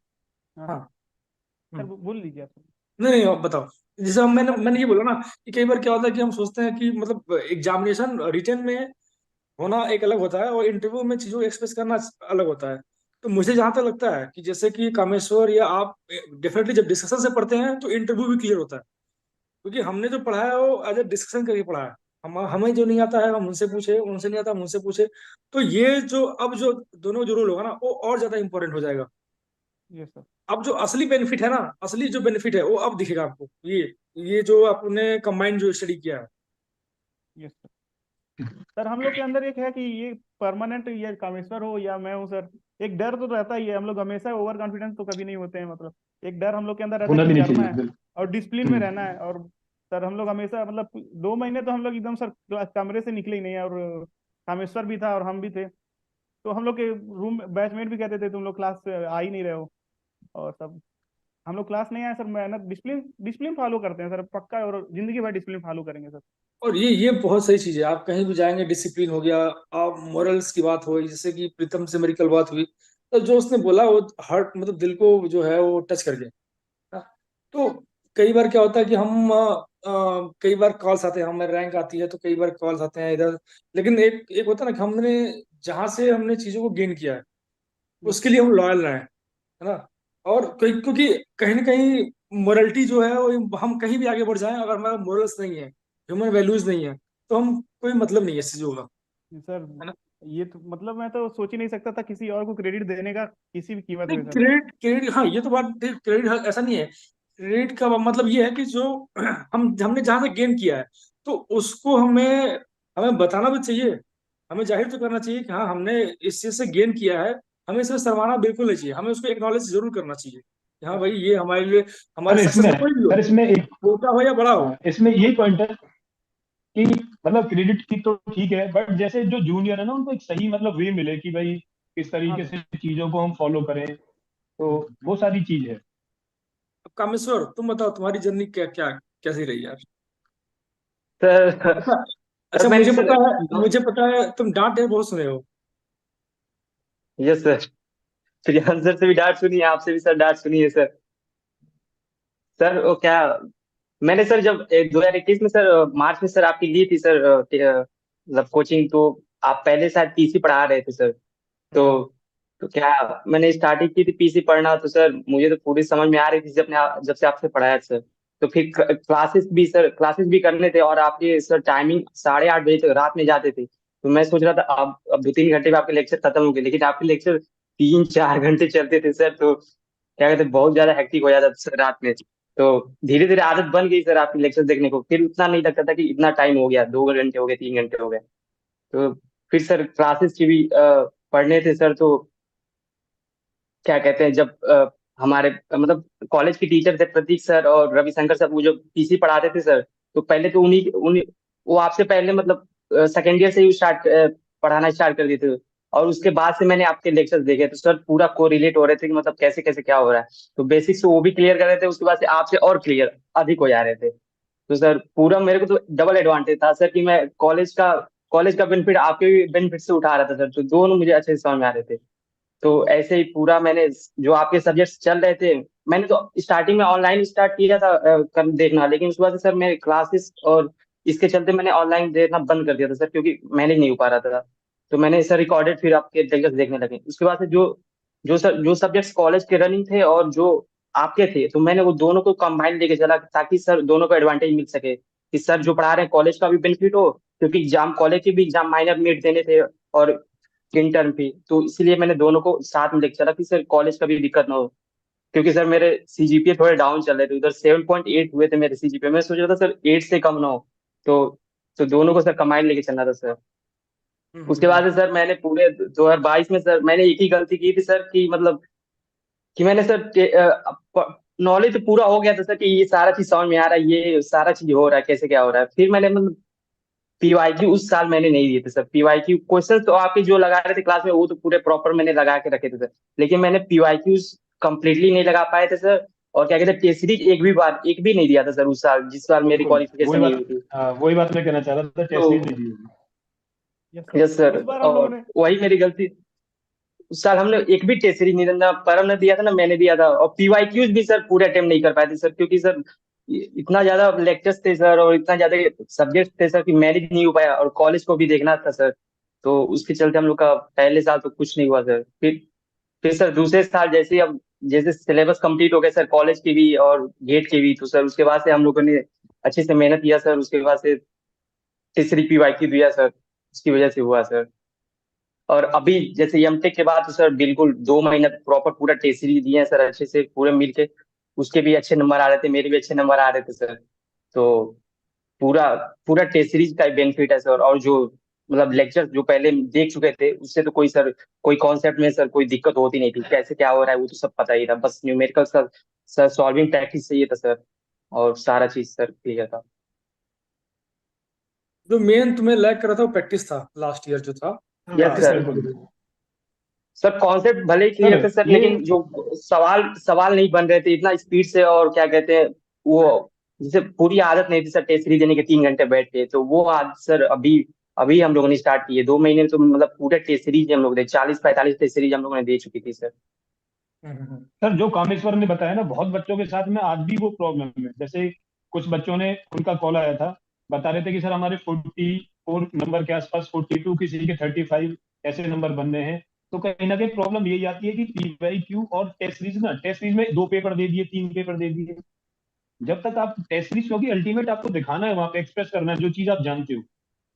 हाँ हाँ। सर। सर हम्म, बोल लीजिए आप सर। नहीं नहीं, आप बताओ। जैसे हम मैंने सर मैंने ये बोला ना कि कई बार क्या होता है कि हम सोचते हैं कि मतलब एग्जामिनेशन रिटन में होना एक अलग होता है, और इंटरव्यू में चीजों को एक्सप्रेस करना अलग होता है। तो मुझे जहां तक लगता है कि जैसे कि कामेश्वर या आप डेफिनेटली जब डिस्कशन से पढ़ते हैं तो इंटरव्यू भी क्लियर होता है, क्योंकि हमने जो पढ़ा है वो एज ए डिस्कशन करके पढ़ा है। हमें जो नहीं आता है हम उनसे पूछे, उनसे नहीं आता हम उनसे पूछे। तो ये जो अब जो दोनों जो रोल होगा ना, वो और ज्यादा इंपॉर्टेंट हो जाएगा। Yes sir. अब जो असली बेनिफिट है ना, असली जो बेनिफिट है वो अब दिखेगा आपको। ये जो आपने कंबाइंड जो स्टडी किया है। Yes sir. सर हम लोग के अंदर एक है कि ये परमानेंट, ये कामेश्वर हो या मैं हूँ सर, एक डर तो रहता ही है। हम लोग हमेशा ओवर कॉन्फिडेंस तो कभी नहीं होते हैं, मतलब एक डर हम लोग के अंदर रहता है होना कि भी नहीं करना चाहिए, है बिल्कुल। और डिसिप्लिन में रहना है। और सर हम लोग हमेशा मतलब 2 महीने तो हम लोग एकदम सर कमरे से निकले ही नहीं है, और कामेश्वर भी था और हम भी थे। तो हम लोग के रूम बैचमेट भी कहते थे तुम लोग क्लास से आ ही नहीं रहे हो, और सब हम लोग क्लास नहीं आए सर। मेहनत डिसिप्लिन डिसिप्लिन फॉलो करते हैं सर पक्का, और जिंदगी भर डिसिप्लिन फॉलो करेंगे सर। और ये बहुत सही चीज है। आप कहीं भी जाएंगे, डिसिप्लिन हो गया, आप मोरल्स की बात हुई, जैसे कि प्रीतम से मेरी कल बात हुई, तो जो उसने बोला वो हार्ट मतलब दिल को जो है वो टच कर गया। हाँ, तो कई बार क्या होता है कि हम कई बार कॉल्स आते हैं, हमें रैंक आती है तो कई बार कॉल्स आते हैं इधर। लेकिन एक एक होता है ना कि हमने जहां से हमने चीजों को गेन किया है यस उसके सर। लिए हम लॉयल रहे, है ना? और क्योंकि कहीं ना कहीं मोरलिटी जो है वो, हम कहीं भी आगे बढ़ जाएं, अगर हमारा मोरल्स नहीं है, ह्यूमन वैल्यूज नहीं है, तो हम कोई मतलब नहीं है इस चीजों का, सर है ना? ये तो मतलब मैं तो सोच ही नहीं सकता था किसी और को क्रेडिट देने का किसी भी कीमत नहीं, में सर। क्रेडिट क्रेडिट, हाँ ये तो बात, क्रेडिट ऐसा नहीं है। क्रेडिट का मतलब ये है कि जो हमने जहां से गेन किया है, तो उसको हमें हमें बताना भी चाहिए। हमें जाहिर तो करना चाहिए कि हाँ हमने इस चीज से गेन किया है। हमें इसमें शर्माना बिल्कुल नहीं चाहिए, हमें उसको एक्नॉलेज जरूर करना चाहिए कि हाँ यस भाई सर। ये हमारे लिए, हमारे सर सक्सेस इसमें में कोई भी हो, सर इसमें एक छोटा हो या बड़ा हो। इसमें यही पॉइंट है कि मतलब क्रेडिट की तो ठीक है, बट जैसे जो जूनियर है ना, उनको एक सही मतलब वे मिले कि भाई किस तरीके से चीजों को हम फॉलो करें, तो वो सारी चीज है। अब कामेश्वर, तुम बताओ तुम्हारी जर्नी क्या क्या कैसी रही यार? सर अच्छा। सर अच्छा, मैंने मुझे सर पता है, मुझे पता है तुम डांट डे बहुत सुने हो। यस सर, प्रियांश सर से भी डांट सुनी है, आपसे भी सर डांट सुनी है सर। सर वो क्या, मैंने सर जब 2021 में सर मार्च में सर आपकी ली थी सर मतलब कोचिंग, तो आप पहले शायद पीसी पढ़ा रहे थे सर। तो हम्म। तो क्या, मैंने स्टार्टिंग की थी पीसी पढ़ना, तो सर मुझे तो पूरी समझ में आ रही थी जब से आपसे पढ़ाया सर। तो फिर क्लासेस भी करने थे, और आपके सर टाइमिंग 8:30 बजे तक रात में जाते थे। तो मैं सोच रहा था अब 2-3 घंटे में आपके लेक्चर खत्म हो गए, लेकिन आपके लेक्चर 3-4 घंटे चलते थे सर। तो क्या कहते हैं, बहुत ज्यादा हेक्टिक हो जाता था सर रात में। तो धीरे धीरे आदत बन गई सर आपकी लेक्चर देखने को, फिर उतना नहीं लगता था कि इतना टाइम हो गया, 2 घंटे हो गए, 3 घंटे हो गए। तो फिर सर क्लासेस की भी पढ़ने थे सर। तो क्या कहते हैं, जब हमारे मतलब कॉलेज के टीचर थे प्रतीक सर और रविशंकर सर, वो जो पीसी पढ़ाते थे सर, तो पहले तो उन्हीं उन्हीं वो आपसे पहले मतलब सेकेंड ईयर से ही पढ़ाना स्टार्ट कर दिए थे। और उसके बाद से मैंने आपके लेक्चर्स देखे, तो सर पूरा कोरिलेट हो रहे थे कि मतलब कैसे कैसे क्या हो रहा है। तो बेसिक्स वो भी क्लियर कर रहे थे, उसके बाद से आपसे और क्लियर अधिक हो जा रहे थे। तो सर पूरा मेरे को तो डबल एडवांटेज था सर, कि मैं कॉलेज का बेनिफिट आपके भी बेनिफिट से उठा रहा था सर, तो दोनों मुझे अच्छे से समझ में आ रहे थे। तो ऐसे ही पूरा मैंने जो आपके सब्जेक्ट्स चल रहे थे, मैंने तो स्टार्टिंग में ऑनलाइन स्टार्ट किया था कर देखना, लेकिन उसके बाद से सर मेरे क्लासेस और इसके चलते मैंने ऑनलाइन देखना बंद कर दिया था सर, क्योंकि मैनेज नहीं हो पा रहा था। तो मैंने सर रिकॉर्डेड फिर आपके लेक्चर्स देखने लगे। उसके बाद से जो सब्जेक्ट्स कॉलेज के रनिंग थे और जो आपके थे, तो मैंने वो दोनों को कंबाइन लेके चला, ताकि सर दोनों को एडवांटेज मिल सके, कि सर जो पढ़ा रहे हैं कॉलेज का भी बेनिफिट हो, क्योंकि एग्जाम कॉलेज के भी एग्जाम माइनर मिड देने थे और इंटर्न भी, तो इसलिए मैंने दोनों को साथ में लेकर चला कि सर कॉलेज का भी दिक्कत ना हो। क्योंकि सर मेरे सीजीपीए थोड़े डाउन चल रहे थे, उधर 7.8 हुए थे मेरे सीजीपीए, मैं सोच रहा था सर 8 से कम ना हो। तो तो दोनों को सर कंबाइन लेके चलना था सर। उसके हम्म। बाद से सर मैंने पूरे 2022 में सर मैंने एक ही गलती की थी सर, कि मतलब कि मैंने सर नॉलेज तो पूरा हो गया था सर, कि ये सारा चीज समझ में आ रहा है, ये सारा चीज हो रहा है, कैसे क्या हो रहा है। फिर मैंने मतलब पीवाईक्यू उस साल मैंने नहीं दिए थे सर। पीवाईक्यू क्वेश्चन तो आपके जो लगा रहे थे क्लास में, वो तो पूरे प्रॉपर मैंने लगा के रखे थे सर, लेकिन मैंने पीवाईक्यूज कंप्लीटली नहीं लगा पाए थे सर। और क्या कहते हैं, टेस्ट सीरीज एक भी नहीं दिया था सर उस साल, जिस साल मेरी बिल्कुल, क्वालिफिकेशन नहीं हुई थी। वही बात मैं कहना चाह रहा था, टेस्ट सीरीज तो नहीं दी होगी। Yes sir. यस सर, इस बार हम लोगों और ने वही मेरी गलती। उस साल हमने एक भी टेस्ट सीरीज नहीं दिया, ना परम ने दिया था ना मैंने दिया था। और पीवाईक्यूज भी सर पूरे अटेम्प्ट नहीं कर पाए थे सर, क्योंकि सर इतना ज्यादा लेक्चर्स थे सर, और इतना ज्यादा सब्जेक्ट थे सर, कि मैनेज नहीं हो पाया, और कॉलेज को भी देखना था सर। तो उसके चलते हम लोग का पहले साल तो कुछ नहीं हुआ सर। फिर सर दूसरे साल जैसे सिलेबस कंप्लीट हो गया सर, कॉलेज की भी और गेट की भी, तो सर उसके बाद से हम लोगों ने अच्छे से मेहनत किया सर। उसके बाद से तीसरी पीवाईक्यू दिया सर, उसकी वजह से हुआ सर। और अभी जैसे एमटेक के बाद तो सर बिल्कुल 2 महीना प्रॉपर पूरा टेस्ट सीरीज दिए हैं सर, अच्छे से पूरे मिल के। उसके भी अच्छे नंबर आ रहे थे, मेरे भी अच्छे नंबर आ रहे थे सर। तो पूरा पूरा टेस्ट सीरीज का बेनिफिट है सर। और जो मतलब लेक्चर जो पहले देख चुके थे, उससे तो कोई कॉन्सेप्ट में सर कोई दिक्कत होती नहीं थी, कैसे क्या हो रहा है वो तो सब पता ही था, बस न्यूमेरिकल सर सॉल्विंग प्रैक्टिस चाहिए था सर, और सारा चीज सर क्लियर था। जो मेन तुम्हें लैग कर रहा था वो प्रैक्टिस था, लास्ट ईयर जो था, यस प्रैक्टिस सर। करने बिल्कुल के लिए। सर कॉन्सेप्ट भले ही सर, क्लियर थे सर, ये लेकिन जो सवाल सवाल नहीं बन रहे थे इतना स्पीड से, और क्या कहते हैं वो, जैसे पूरी आदत नहीं थी सर टेस्ट सीरीज देने के 3 घंटे बैठ के, तो वो आदत सर अभी अभी हम लोगों ने स्टार्ट की है। 2 महीने में तो मतलब पूरे टेस्ट सीरीज हम लोग दे 40-45 टेस्ट सीरीज हम लोगों ने दे चुकी थी सर। सर जो कामेश्वर ने बताया ना, बहुत बच्चों के साथ में आज भी वो प्रॉब्लम है। जैसे कुछ बच्चों ने, उनका कॉल आया था, बता रहे थे कि सर हमारे 44 नंबर के आसपास, 42, किसी के 35 ऐसे नंबर बन रहे हैं। तो कहीं ना कहीं प्रॉब्लम यही आती है कि पीवाईक्यू और टेस्ट सीरीज में 2 पेपर दे दिए, 3 पेपर दे दिए। जब तक आप टेस्ट सीरीज, क्योंकि अल्टीमेट आपको दिखाना है, वहां पे एक्सप्रेस करना है जो चीज आप जानते हो।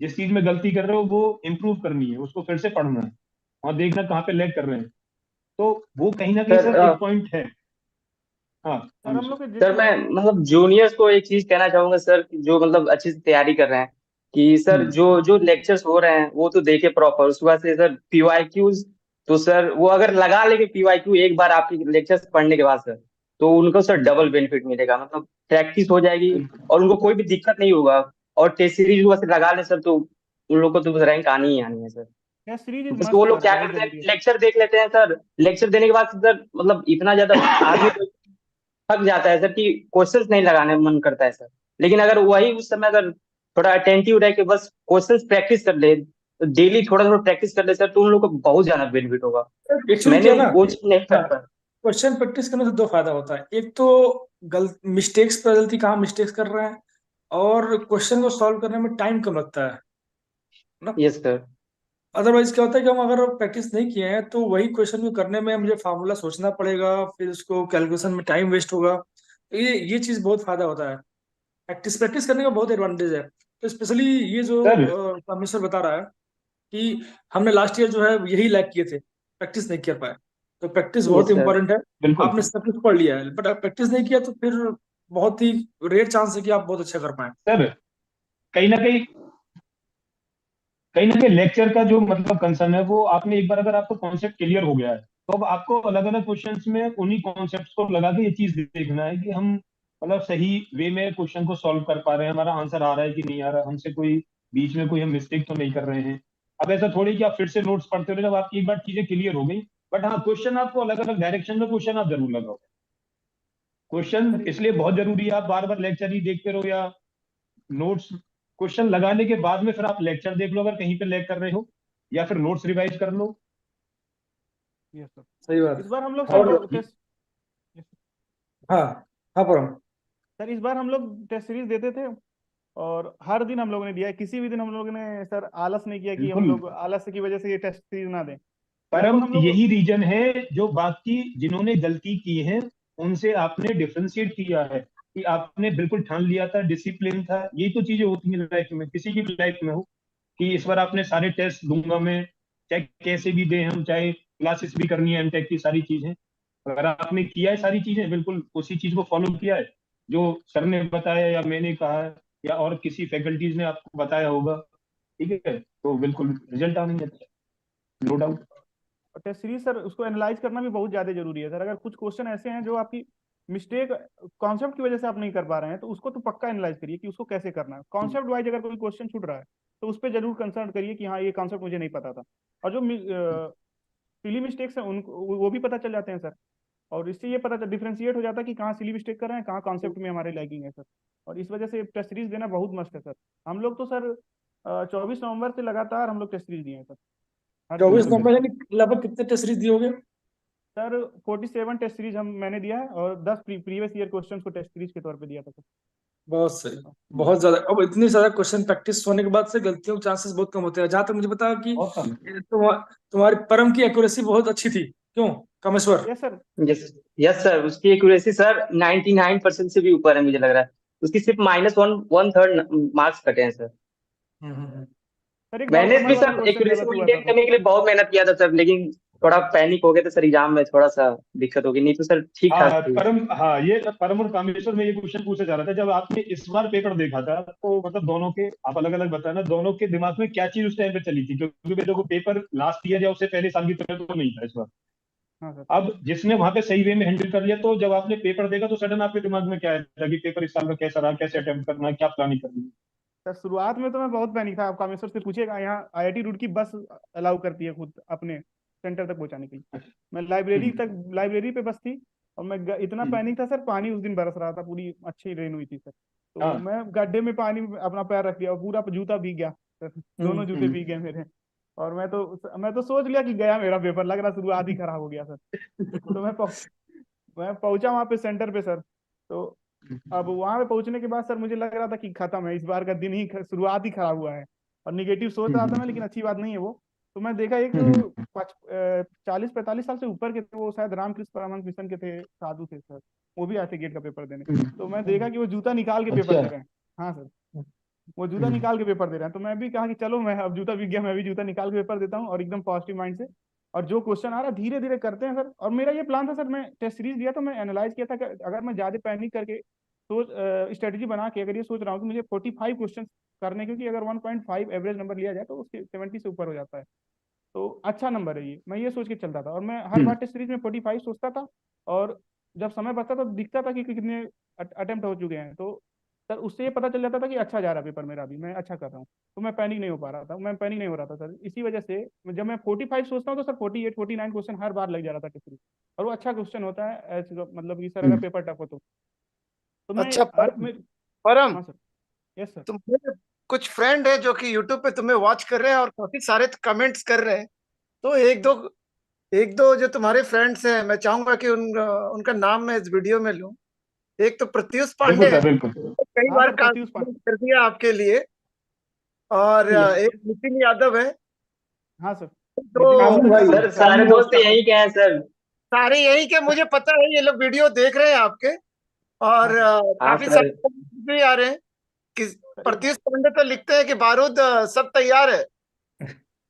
जिस चीज में गलती कर रहे हो वो इम्प्रूव करनी है, उसको फिर से पढ़ना है, और देखना कहाँ पे लैग कर रहे हैं। तो वो कहीं ना कहीं सर सर एक पॉइंट है। हाँ, सर हम कामेश्वर। लोग के सर जितने मैं मतलब जूनियर्स को एक चीज कहना चाहूंगा सर, कि जो मतलब अच्छे से तैयारी कर रहे हैं, कि सर हम्म। जो जो लेक्चर्स हो रहे हैं वो तो देखे प्रॉपर। उसके बाद से सर पीवाईक्यूज, तो सर वो अगर लगा लेके पीवाईक्यू एक बार आपके लेक्चर्स पढ़ने के बाद सर, तो उनको सर डबल बेनिफिट मिलेगा, मतलब प्रैक्टिस हो जाएगी, बिल्कुल। और उनको कोई भी दिक्कत नहीं होगा। और टेस्ट सीरीज बस लगा ले सर, तो उन लोगों को तो रैंक आनी ही आनी है सर। टेस्ट सीरीज इज बस मस्ट वो लोग सर, क्या बहुत करते हैं, जरूरी है। लेक्चर देख लेते हैं सर। लेक्चर देने के बाद सर मतलब इतना ज्यादा आदमी तो थक जाता है सर कि क्वेश्चंस नहीं लगाने में मन करता है सर। लेकिन अगर वही उस समय अगर थोड़ा अटेंटिव रह के बस क्वेश्चंस प्रैक्टिस कर ले, तो डेली थोड़ा थोड़ा प्रैक्टिस कर ले सर, तो उन लोग को बहुत ज्यादा बेनिफिट होगा। एक्चुअली मैंने क्या है ना, वो चीज नहीं कर हाँ, पाया। क्वेश्चन प्रैक्टिस करने से दो फायदा होता है। एक तो गलत मिस्टेक्स पर गलती कहाँ मिस्टेक्स कर रहे हैं, और क्वेश्चन को सॉल्व करने में टाइम कम लगता है ना। Yes sir. अदरवाइज क्या होता है कि हम अगर प्रैक्टिस नहीं किए हैं तो वही क्वेश्चन को करने में मुझे फार्मूला सोचना पड़ेगा, फिर उसको कैलकुलेशन में टाइम वेस्ट होगा। तो ये चीज बहुत फायदा होता है। प्रैक्टिस प्रैक्टिस करने का बहुत एडवांटेज है। तो स्पेशली ये जो सर रामेश्वर बता रहा है कि हमने लास्ट ईयर जो है यही लैक किए थे, प्रैक्टिस नहीं कर पाए। तो प्रैक्टिस बहुत यस सर। इंपॉर्टेंट है। बिल्कुल। आपने सब कुछ पढ़ लिया है बट आप प्रैक्टिस नहीं किया तो फिर बहुत ही रेयर चांस है कि आप बहुत अच्छा कर पाए। सर कहीं ना कहीं लेक्चर का जो मतलब कंसर्न है वो आपने एक बार अगर आपको कॉन्सेप्ट क्लियर हो गया है तो अब आपको अलग अलग क्वेश्चंस में उन्हीं कॉन्सेप्ट्स को लगा के ये चीज देखना है कि हम मतलब सही वे में क्वेश्चन को सॉल्व कर पा रहे हैं, हमारा आंसर आ रहा है कि नहीं आ रहा, हमसे कोई बीच में कोई हम मिस्टेक तो नहीं कर रहे हैं। अब ऐसा थोड़ी कि आप फिर से नोट्स पढ़ते रहे जब आपकी एक बार चीजें क्लियर हो गई। बट हाँ, क्वेश्चन आपको अलग अलग डायरेक्शन में क्वेश्चन आप जरूर लगाओ। क्वेश्चन सर इसलिए बहुत जरूरी है, आप बार बार लेक्चर ही देखते रहो या नोट्स क्वेश्चन लगाने के बाद में फिर आप लेक्चर देख लो अगर कहीं पे लैग कर रहे हो, या फिर नोट्स रिवाइज कर लो। यस सर, सही बात इस बार हम लोग है। सर और टेस्ट हाँ, हाँ परम। सर इस बार हम लोग टेस्ट सीरीज देते थे, और हर दिन हम लोगों ने दिया है। किसी भी दिन हम लोगों ने सर आलस नहीं किया कि हम बिल्कुल। लोग आलस की वजह से ये टेस्ट सीरीज ना दें। परम लगभग हम लोग यही रीजन है जो बाकी जिन्होंने गलती की है उनसे आपने डिफरेंशिएट किया है कि आपने बिल्कुल ठान लिया था, डिसिप्लिन था। यही तो चीजें होती हैं लाइफ में, किसी की भी लाइफ में हो कि इस बार आपने सारे टेस्ट दूंगा मैं, चाहे कैसे भी दे हम, चाहे क्लासेस भी करनी है एमटेक की सारी चीजें। अगर आपने किया है सारी चीजें, बिल्कुल उसी चीज को फॉलो किया है जो सर ने बताया या मैंने कहा है या और किसी फैकल्टीज ने आपको बताया होगा, ठीक है, तो बिल्कुल रिजल्ट आने हैं, no doubt. Test series sir उसको एनालाइज करना भी बहुत ज्यादा जरूरी है सर। अगर कुछ क्वेश्चन ऐसे हैं जो आपकी मिस्टेक कॉन्सेप्ट की वजह से आप नहीं कर पा रहे हैं, तो उसको तो पक्का एनालाइज करिए कि उसको कैसे करना है। कॉन्सेप्ट वाइज अगर कोई क्वेश्चन छूट रहा है तो उस पर जरूर कंसर्न करिए कि हाँ ये कॉन्सेप्ट मुझे नहीं पता था। और जो सिली मिस्टेक्स हैं उनको वो भी पता चल जाते हैं सर। और इससे ये पता डिफ्रेंशिएट हो जाता है कि कहाँ सिली मिस्टेक कर रहे हैं, कहाँ कॉन्सेप्ट में हमारे लैगिंग है सर। और इस वजह से टेस्ट सीरीज देना बहुत मस्त है सर। हम लोग तो सर 24 नवंबर से लगातार हम लोग टेस्ट सीरीज दिए हैं सर, हर दिन हम चौबीस लोग टेस्ट नंबर सीरीज। यानी लगभग कितने टेस्ट सीरीज दिए होगे? सर 47 टेस्ट सीरीज मैंने दिया है, और 10 प्रीवियस ईयर क्वेश्चन को टेस्ट सीरीज के तौर पे दिया था सर। बहुत सही। बहुत ज्यादा, अब इतनी ज्यादा क्वेश्चन प्रैक्टिस होने के बाद से गलतियों के चांसेस बहुत कम होते हैं। जहां तक मुझे पता है कि बहुत कम। तुम्हारी परम की एक्यूरेसी बहुत अच्छी थी, क्यों Kameshwar? Yes sir. Yes. Yes sir, उसकी एक्यूरेसी सर 99% से भी ऊपर है मुझे लग रहा है। उसकी सिर्फ -1 थर्ड मार्क्स कटे हैं सर। हम्म। सर एक डाउट मैंने समझ भी वाला सर क्वेश्चन एक्यूरेसी गलत को हुआ था मेंटेन सर। करने के लिए बहुत मेहनत किया था सर, लेकिन थोड़ा पैनिक हो गया था सर एग्जाम में, थोड़ा सा दिक्कत हो गई, नहीं तो सर ठीक ठाक हाँ थी। परम, हाँ ये परम और कामेश्वर में ये क्वेश्चन पूछा जा रहा था, जब आपने इस बार पेपर देखा था तो मतलब दोनों के आप अलग अलग बताना, दोनों के दिमाग में क्या चीज उस टाइम पे चली थी, क्योंकि देखो पेपर लास्ट ईयर या उससे पहले साल की तरह तो नहीं था इस बार। हाँ सर। अब जिसने वहां पे सही वे में हैंडल कर लिया, तो जब आपने पेपर देखा तो सडन आपके दिमाग में क्या आया था कि पेपर इस साल का कैसा रहा, कैसे अटेम्प्ट करना है, क्या प्लानिंग करनी है? सर शुरुआत में तो मैं बहुत पैनिक था। आप कामेश्वर से पूछिएगा, यहाँ आईआईटी रुड़की बस अलाउ करती है खुद अपने सेंटर तक पहुंचाने के लिए। मैं हम्म, लाइब्रेरी पे बस थी, और मैं इतना हम्म, पैनिक था सर। पानी उस दिन बरस रहा था, पूरी अच्छी रेन हुई थी सर। तो हाँ, मैं गड्ढे में पानी में अपना पैर रख दिया, और पूरा जूता भीग गया सर। दोनों जूते हम्म, भीग गए मेरे। और मैं तो सोच लिया कि गया मेरा पेपर, लग रहा शुरुआत ही खराब हो गया सर। तो मैं पहुंचा वहां पे सेंटर पे सर। तो अब वहां पे पहुंचने के बाद सर मुझे लग रहा था कि खत्म है, इस बार का दिन ही शुरुआत ही खराब हुआ है। और निगेटिव सोच रहा था मैं, लेकिन अच्छी बात नहीं है वो। तो मैं देखा एक हम्म, 40-45 साल से ऊपर के थे, वो शायद रामकृष्ण परमहंस मिशन के थे, साधु थे सर। वो भी आए थे गेट का पेपर देने। तो मैं देखा कि वो जूता निकाल के पेपर अच्छा। दे रहे हैं। हाँ सर, वो जूता निकाल के पेपर दे रहे हैं। तो मैं भी कहा कि चलो, मैं अब जूता बिक गया, मैं भी जूता निकाल के पेपर देता हूँ, और एकदम पॉजिटिव माइंड से। और जो क्वेश्चन आ रहा है धीरे धीरे करते हैं सर। और मेरा ये प्लान था सर, मैं टेस्ट सीरीज दिया तो मैं एनालाइज किया था कि अगर मैं ज्यादा पैनिक करके सोच स्ट्रेटेजी बना के अगर ये सोच रहा हूँ कि मुझे 45 क्वेश्चन करने, क्योंकि अगर 1.5 एवरेज नंबर लिया जाए तो उसके 70 से ऊपर हो जाता है, तो अच्छा नंबर है ये। मैं ये सोच के चलता था, और मैं हर बार टेस्ट सीरीज में 45 सोचता था। और जब समय बचता था तो दिखता था कि कितने अटेम्प्ट हो चुके हैं। तो सर उससे ये पता चल जाता था कि अच्छा जा रहा है पेपर मेरा, अभी मैं अच्छा कर रहा हूँ, तो मैं पैनिक नहीं हो पा रहा था, मैं पैनिक नहीं हो रहा था सर। इसी वजह से जब मैं 45 सोचता हूँ तो सर 48 49 क्वेश्चन हर बार लग जा रहा था टिप्पणी, और वो अच्छा क्वेश्चन होता है मतलब कि सर अगर पेपर टफ हो तो मैं अच्छा हर परम, परम, हाँ सर। Yes sir. तुम्हारे कुछ फ्रेंड है जो कि यूट्यूब पे तुम्हें वॉच कर रहे हैं और काफी सारे कमेंट्स कर रहे हैं, तो एक दो जो तुम्हारे फ्रेंड्स हैं, मैं चाहूंगा कि उनका नाम मैं इस वीडियो में लूं। एक तो प्रत्युष बिल्कुल पांडे है, सर, बिल्कुल। कई हाँ बार सर, प्रत्युष काम कर दिया आपके लिए, और यस। एक नितिन यादव है। हाँ सर, नितिन तो यादव सर सर आपके साथ। सारे दोस्त यही के हैं सर। सारे यही के, मुझे पता है ये लोग वीडियो देख रहे हैं आपके, और हाँ सर। हाँ काफी सर। सारे भी आ रहे हैं कि सर एक प्रत्युष पांडे तो लिखते हैं कि बारूद सब तैयार है।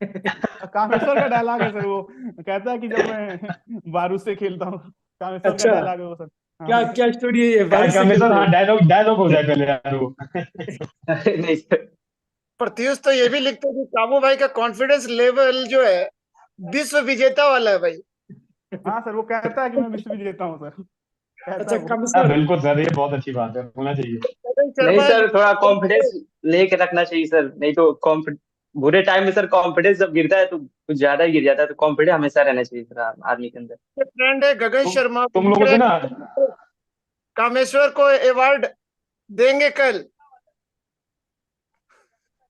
कामेश्वर का डायलॉग है सर, वो कहता है कि जब मैं बारूद से खेलता हूँ, कामेश्वर का अच्छा, डायलॉग है वो सर। क्या हाँ क्या स्टोरी है ये, क्या बारिश क्या से में सर, खेलते हाँ, हो? डायलॉग डायलॉग हो जाए पहले यार वो। नहीं सर। प्रत्युष तो ये भी लिखते हैं कि काबू भाई का कॉन्फिडेंस लेवल जो है विश्व विजेता वाला है भाई। हाँ सर, वो कहता है कि मैं विश्व विजेता हूँ सर, कहता अच्छा है वो। हाँ कामेश्वर, बिल्कुल सर, ये बहुत अच्छी बात है, होना चाहिए। करण नहीं शर्मा है सर, थोड़ा जो कॉन्फिडेंस लेके रखना चाहिए सर, नहीं तो कॉन्फिड बुरे टाइम में सर कॉन्फिडेंस जब गिरता है तो कुछ ज्यादा ही गिर जाता है, तो कॉन्फिडेंस हमेशा रहना चाहिए सर आदमी के अंदर। फ्रेंड है गगन शर्मा, वो तुम लिख लोगों रहे से ना, हैं कामेश्वर को अवार्ड देंगे कल।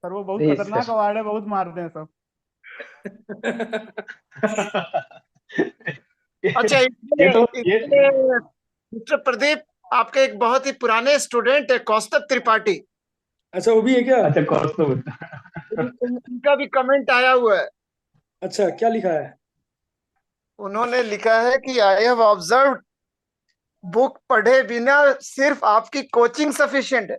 सर वो बहुत नहीं खतरनाक सर। अवार्ड है, बहुत मारते हैं सब। अच्छा, ये इसमें तो ये इसमें मिस्टर प्रदीप, आपके एक बहुत ही पुराने स्टूडेंट है कौस्तभ त्रिपाठी, अच्छा वो भी है क्या? अच्छा कौन तो उनका भी कमेंट आया हुआ है। अच्छा क्या लिखा है? उन्होंने लिखा है कि आई हैव ऑब्जर्व बुक पढ़े बिना सिर्फ आपकी कोचिंग सफिशिएंट है।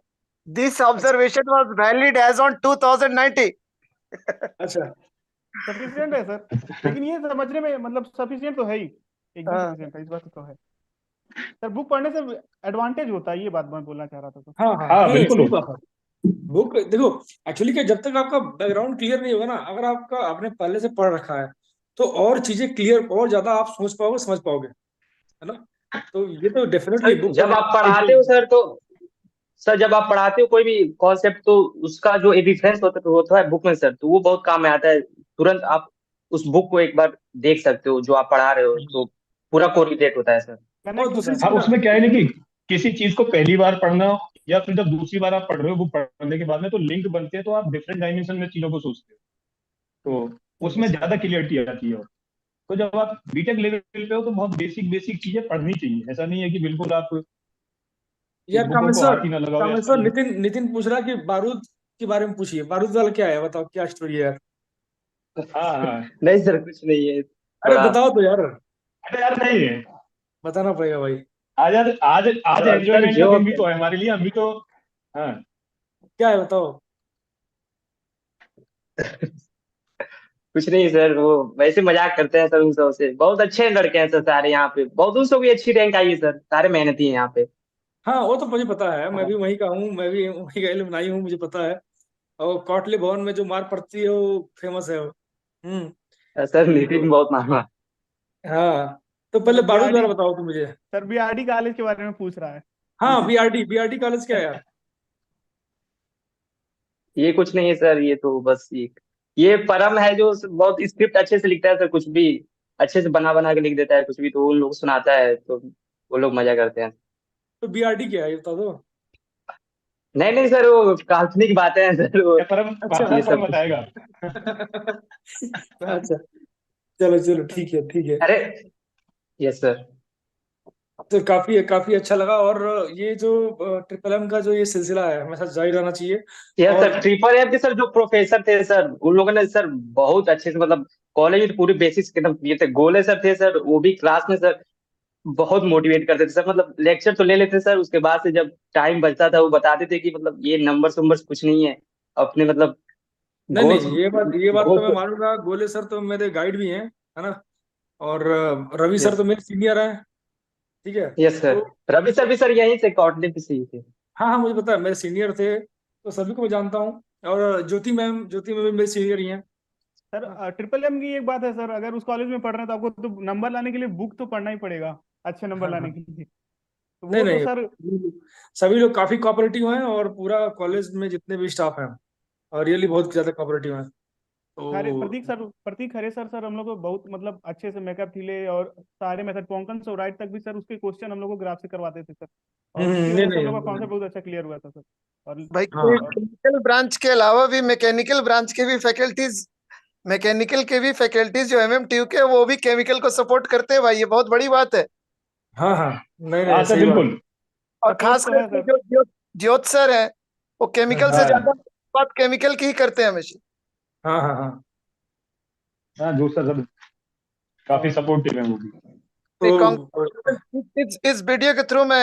दिस अच्छा observation was valid as on 2090। अच्छा सफिशियंट है सर, लेकिन ये समझने में मतलब सफिशियंट तो है ही, एकदम हाँ, सफिशियंट है, इस बात तो है। सर बुक पढ़ने से एडवांटेज होता है, ये बात मैं बोलना चाह रहा था सर। हाँ हाँ, हाँ नहीं नहीं, बिल्कुल सही होता बात है। बुक देखो, एक्चुअली क्या, जब तक आपका बैकग्राउंड क्लियर नहीं होगा ना, अगर आपका आपने पहले से पढ़ रखा है तो और चीजें क्लियर, और ज्यादा आप सोच पाओगे, समझ पाओगे, है ना? तो ये तो डेफिनेटली सर बुक जब पढ़ने आप का पढ़ाते हो सर तो सर जब आप पढ़ाते हो कोई भी कॉन्सेप्ट, तो उसका जो रेफरेंस होता है बुक में सर, तो वो बहुत काम में आता है। तुरंत आप उस बुक को एक बार देख सकते हो जो आप पढ़ा रहे हो, तो पूरा कोरिलेट होता है सर। और कनेक्ट होता दूसरी है हाँ, सर। चीज ना, उसमें क्या है ना कि किसी चीज को पहली बार पढ़ना या फिर जब दूसरी बार आप पढ़ रहे हो बुक पढ़ने के बाद में, तो लिंक बनते हैं, तो आप डिफरेंट डायमेंशन में चीजों को सोचते हो, तो उसमें ज्यादा क्लियरिटी आती है। तो जब आप बीटेक लेवल पे हो तो बहुत बेसिक बेसिक चीजें पढ़नी चाहिए, ऐसा नहीं है कि बिल्कुल आप यार बुकों को कामेश्वर, हाथ ही ना लगाओ, ऐसा कामेश्वर, नहीं है। नितिन नितिन पूछ रहा है कि बारूद के बारे में पूछिए, बारूद वाला क्या है, बताओ क्या स्टोरी है यार? हाँ हाँ। नहीं सर, कुछ नहीं है अरे थोड़ा। बताओ तो यार, अरे यार नहीं है, बताना पड़ेगा भाई। आज आज आज आज सर एंजॉयमेंट का दिन जोक भी है। तो है हमारे लिए, हम भी तो। हाँ। क्या है बताओ। कुछ नहीं सर, वो वैसे मजाक करते हैं सर उन सब से, बहुत अच्छे लड़के हैं सर सारे यहाँ पे, बहुत उन सबकी अच्छी रैंक आई है सर, सारे मेहनती हैं यहाँ पे। हाँ वो तो मुझे पता है, मैं भी हाँ। वहीं का हूँ, मैं भी वहीं का एलुमनाई हूँ, मुझे पता है। और कॉटले भवन में जो मार पड़ती है वो फेमस है वो। सर नितिन तो बहुत मारा। हाँ, तो सर पहले बारूद बीआरडी, वाला बताओ तुम मुझे। सर बीआरडी कॉलेज के बारे में पूछ रहा है हाँ, नितिन। बीआरडी कॉलेज क्या है यार? ये कुछ नहीं है सर, ये तो बस ये परम है जो बहुत स्क्रिप्ट अच्छे से लिखता है सर, कुछ भी अच्छे से बना बना के लिख देता है, कुछ भी तो उन लोग सुनाता है तो वो लोग मजा करते हैं। तो बीआरडी क्या है ये बता दो। नहीं नहीं सर, वो काल्पनिक बातें हैं सर, वो क्या परम, अच्छा ये परम सब कुछ। बताएगा। अच्छा, चलो चलो, ठीक है ठीक है। अरे यस सर। तो काफी काफी अच्छा लगा, और ये जो ट्रिपल एम का जो ये सिलसिला है हमेशा जारी रहना चाहिए। यस और सर, ट्रिपल एफ के सर जो प्रोफेसर थे सर, उन लोगों ने सर बहुत अच्छे से मतलब कॉलेज में पूरी बेसिक्स एकदम ये थे, गोले सर थे सर, वो भी क्लास में सर बहुत मोटिवेट करते थे सर, मतलब लेक्चर तो ले लेते सर, उसके बाद से जब टाइम बचता था वो बताते थे कि मतलब ये नंबर्स वंबर्स कुछ नहीं है, अपने मतलब नहीं नहीं, गोल्स ये बात तो मैं गोल्स। मानूंगा, गोले सर तो मेरे गाइड भी हैं, है ना? और रवि सर यस। तो मेरे सीनियर हैं, ठीक है। Yes sir. तो रवि सर भी सर यहीं से कॉटलिप से ही थे। हाँ हाँ, मुझे पता है, मेरे सीनियर थे, तो सभी को मैं जानता हूँ। और ज्योति मैम भी मेरे सीनियर ही हैं। सर हाँ ट्रिपल एम की एक बात है सर, अगर उस कॉलेज में पढ़ रहे हैं तो आपको तो नंबर लाने के लिए बुक तो पढ़ना ही पड़ेगा, अच्छे नंबर हाँ लाने हाँ, के लिए। तो नहीं वो तो नहीं, सर सभी लोग काफी कोऑपरेटिव हैं, और पूरा कॉलेज में जितने भी स्टाफ हैं और रियली बहुत ज्यादा कोऑपरेटिव हैं। खरे तो प्रतीक खरे सर हम लोग को बहुत मतलब अच्छे से मेकअप थिले और सारे मेथड कोंकण से राइट तक भी सर उसके क्वेश्चन हम लोग को ग्राफ से करवाते थे सर, और उसकी नहीं वजह से हम नहीं, लोग का कॉन्सेप्ट बहुत अच्छा क्लियर हुआ था सर। और भाई हाँ केमिकल ब्रांच के अलावा भी मैकेनिकल ब्रांच के भी फैकल्टीज, मैकेनिकल के भी फैकल्टीज जो एमएमटीयू के, वो भी केमिकल को सपोर्ट करते हैं भाई, ये बहुत बड़ी बात है। हाँ हाँ, नहीं हाँ नहीं, सर सही बात। बिल्कुल। और सपोर्ट खास तो है करके सर। जो ज्योत सर है, वो केमिकल से हाँ ज्यादा बात केमिकल की ही करते हैं हमेशा। हाँ हाँ हाँ। हाँ जो सर काफी सपोर्टिव है वो भी। नहीं, तो इस वीडियो के थ्रू मैं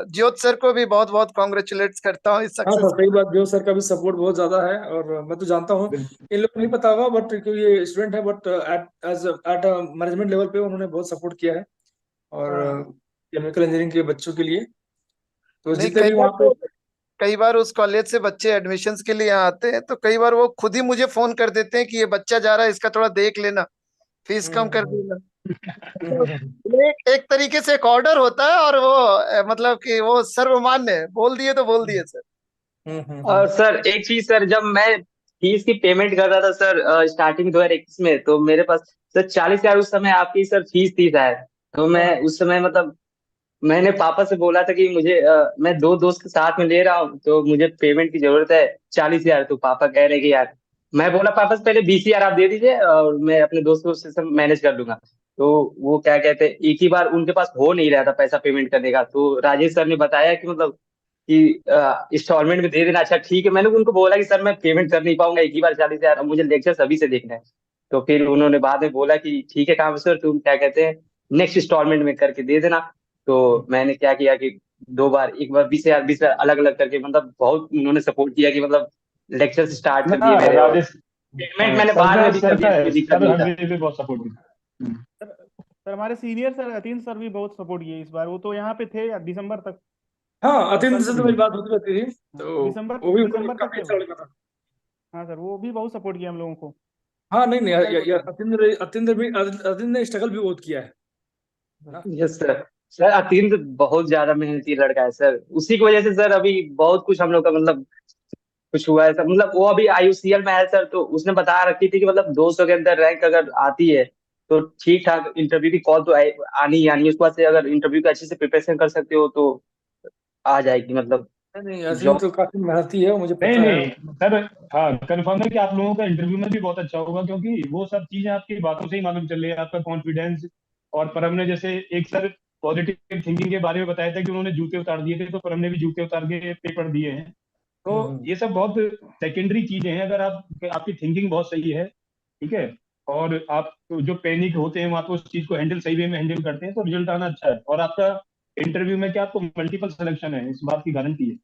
ज्योत सर को भी बहुत बहुत कॉन्ग्रेचुलेट करता हूँ इस हाँ सक्सेस। सर, सही बात, जो सर का भी सपोर्ट बहुत ज्यादा है, और मैं तो जानता हूँ, बिल्कुल। इन लोग को नहीं पता होगा बट क्योंकि ये स्टूडेंट है, बट एट मैनेजमेंट लेवल पे उन्होंने बहुत सपोर्ट किया है, और हाँ। केमिकल इंजीनियरिंग के बच्चों के लिए, तो नहीं, जितने भी वहाँ पे। कई बार उस कॉलेज से बच्चे एडमिशन्स के लिए यहाँ आते हैं, तो कई बार वो खुद ही मुझे फोन कर देते हैं कि ये बच्चा जा रहा है, इसका थोड़ा देख लेना, फीस हम्म कम कर हम्म देना। हम्म तो एक तरीके से एक ऑर्डर होता है, और वो मतलब कि वो सर्वमान्य है, बोल दिए तो बोल दिए सर। और सर एक चीज सर, जब मैं फीस की पेमेंट कर रहा था सर स्टार्टिंग 2021 में, तो मेरे पास सर 40,000 उस समय आपकी सर फीस थी शायद। तो मैं हाँ उस समय मतलब मैंने पापा से बोला था कि मुझे मैं दो दोस्त के साथ में ले रहा हूँ तो मुझे पेमेंट की जरूरत है 40,000। तो पापा कह रहे कि यार, मैं बोला पापा से पहले 20,000 आप दे दीजिए और मैं अपने दोस्तों से सब मैनेज कर लूंगा। तो वो क्या कहते हैं, एक ही बार उनके पास हो नहीं रहा था पैसा पेमेंट करने का, तो राजेश सर ने बताया कि मतलब कि इंस्टॉलमेंट में दे देना। अच्छा ठीक है, मैंने उनको बोला कि सर मैं पेमेंट कर नहीं पाऊंगा एक ही बार 40,000, अब मुझे लेक्चर सभी से देखना है। तो फिर उन्होंने बाद में बोला कि ठीक है काम सर, तुम क्या कहते हैं नेक्स्ट इंस्टॉलमेंट में करके दे देना। तो मैंने क्या किया कि दो बार, एक बार 20,000 20,000 अलग अलग करके, मतलब बहुत उन्होंने सपोर्ट किया कि मतलब लेक्चर स्टार्ट कर ना दिए मेरे, और राजेश, पेमेंट मैंने सर बाद का में भी सर कभी का कोई दिक्कत सर नहीं हर था। वे पे बहुत सपोर्टिव। सर हमारे सीनियर सर अतीन सर भी बहुत सपोर्ट किए इस बार, वो तो यहाँ पे थे दिसंबर तक। हाँ, और अतिन सर से ने तो मेरी बात होती रहती थी, तो दिसंबर वो भी दिसंबर तक काफी थे अच्छा वो। लड़का था। हाँ सर, वो भी बहुत सपोर्ट किया हम लोगों को। हाँ नहीं नहीं, अच्छा ही अतिन ने स्ट्रगल भी बहुत किया है ना। Yes sir. सर अतीन तो बहुत ज्यादा मेहनती लड़का है सर, उसी की वजह से सर अभी बहुत कुछ हम लोग का मतलब कुछ हुआ है सर। मतलब वो अभी आईयूसीएल में है सर, तो उसने बता रखी थी कि मतलब 200 के अंदर रैंक अगर आती है तो ठीक ठाक इंटरव्यू की कॉल तो आनी ही आनी है। उसके बाद से अगर इंटरव्यू का अच्छे से प्रिपरेशन कर सकते हो तो आ जाएगी मतलब नहीं नहीं, अतिन जॉब। तो काफी मेहनती है, मुझे नहीं पता है। नहीं सर, हाँ कंफर्म है कि आप लोगों का इंटरव्यू में भी बहुत अच्छा होगा, क्योंकि वो सब चीजें आपकी बातों से ही मालूम चल रही है, आपका कॉन्फिडेंस। और परम ने जैसे एक सर पॉजिटिव थिंकिंग के बारे में बताया था कि उन्होंने जूते उतार दिए थे, तो परम ने भी जूते उतार के पेपर दिए हैं। तो हम्म ये सब बहुत सेकेंडरी चीजें हैं, अगर आपकी थिंकिंग बहुत सही है, ठीक है, और आप जो पैनिक होते हैं वहां पे उस चीज को हैंडल सही वे में हैंडल करते हैं, तो रिजल्ट आना अच्छा है। और आपका इंटरव्यू में क्या आपको मल्टीपल सिलेक्शन है, इस बात की गारंटी है,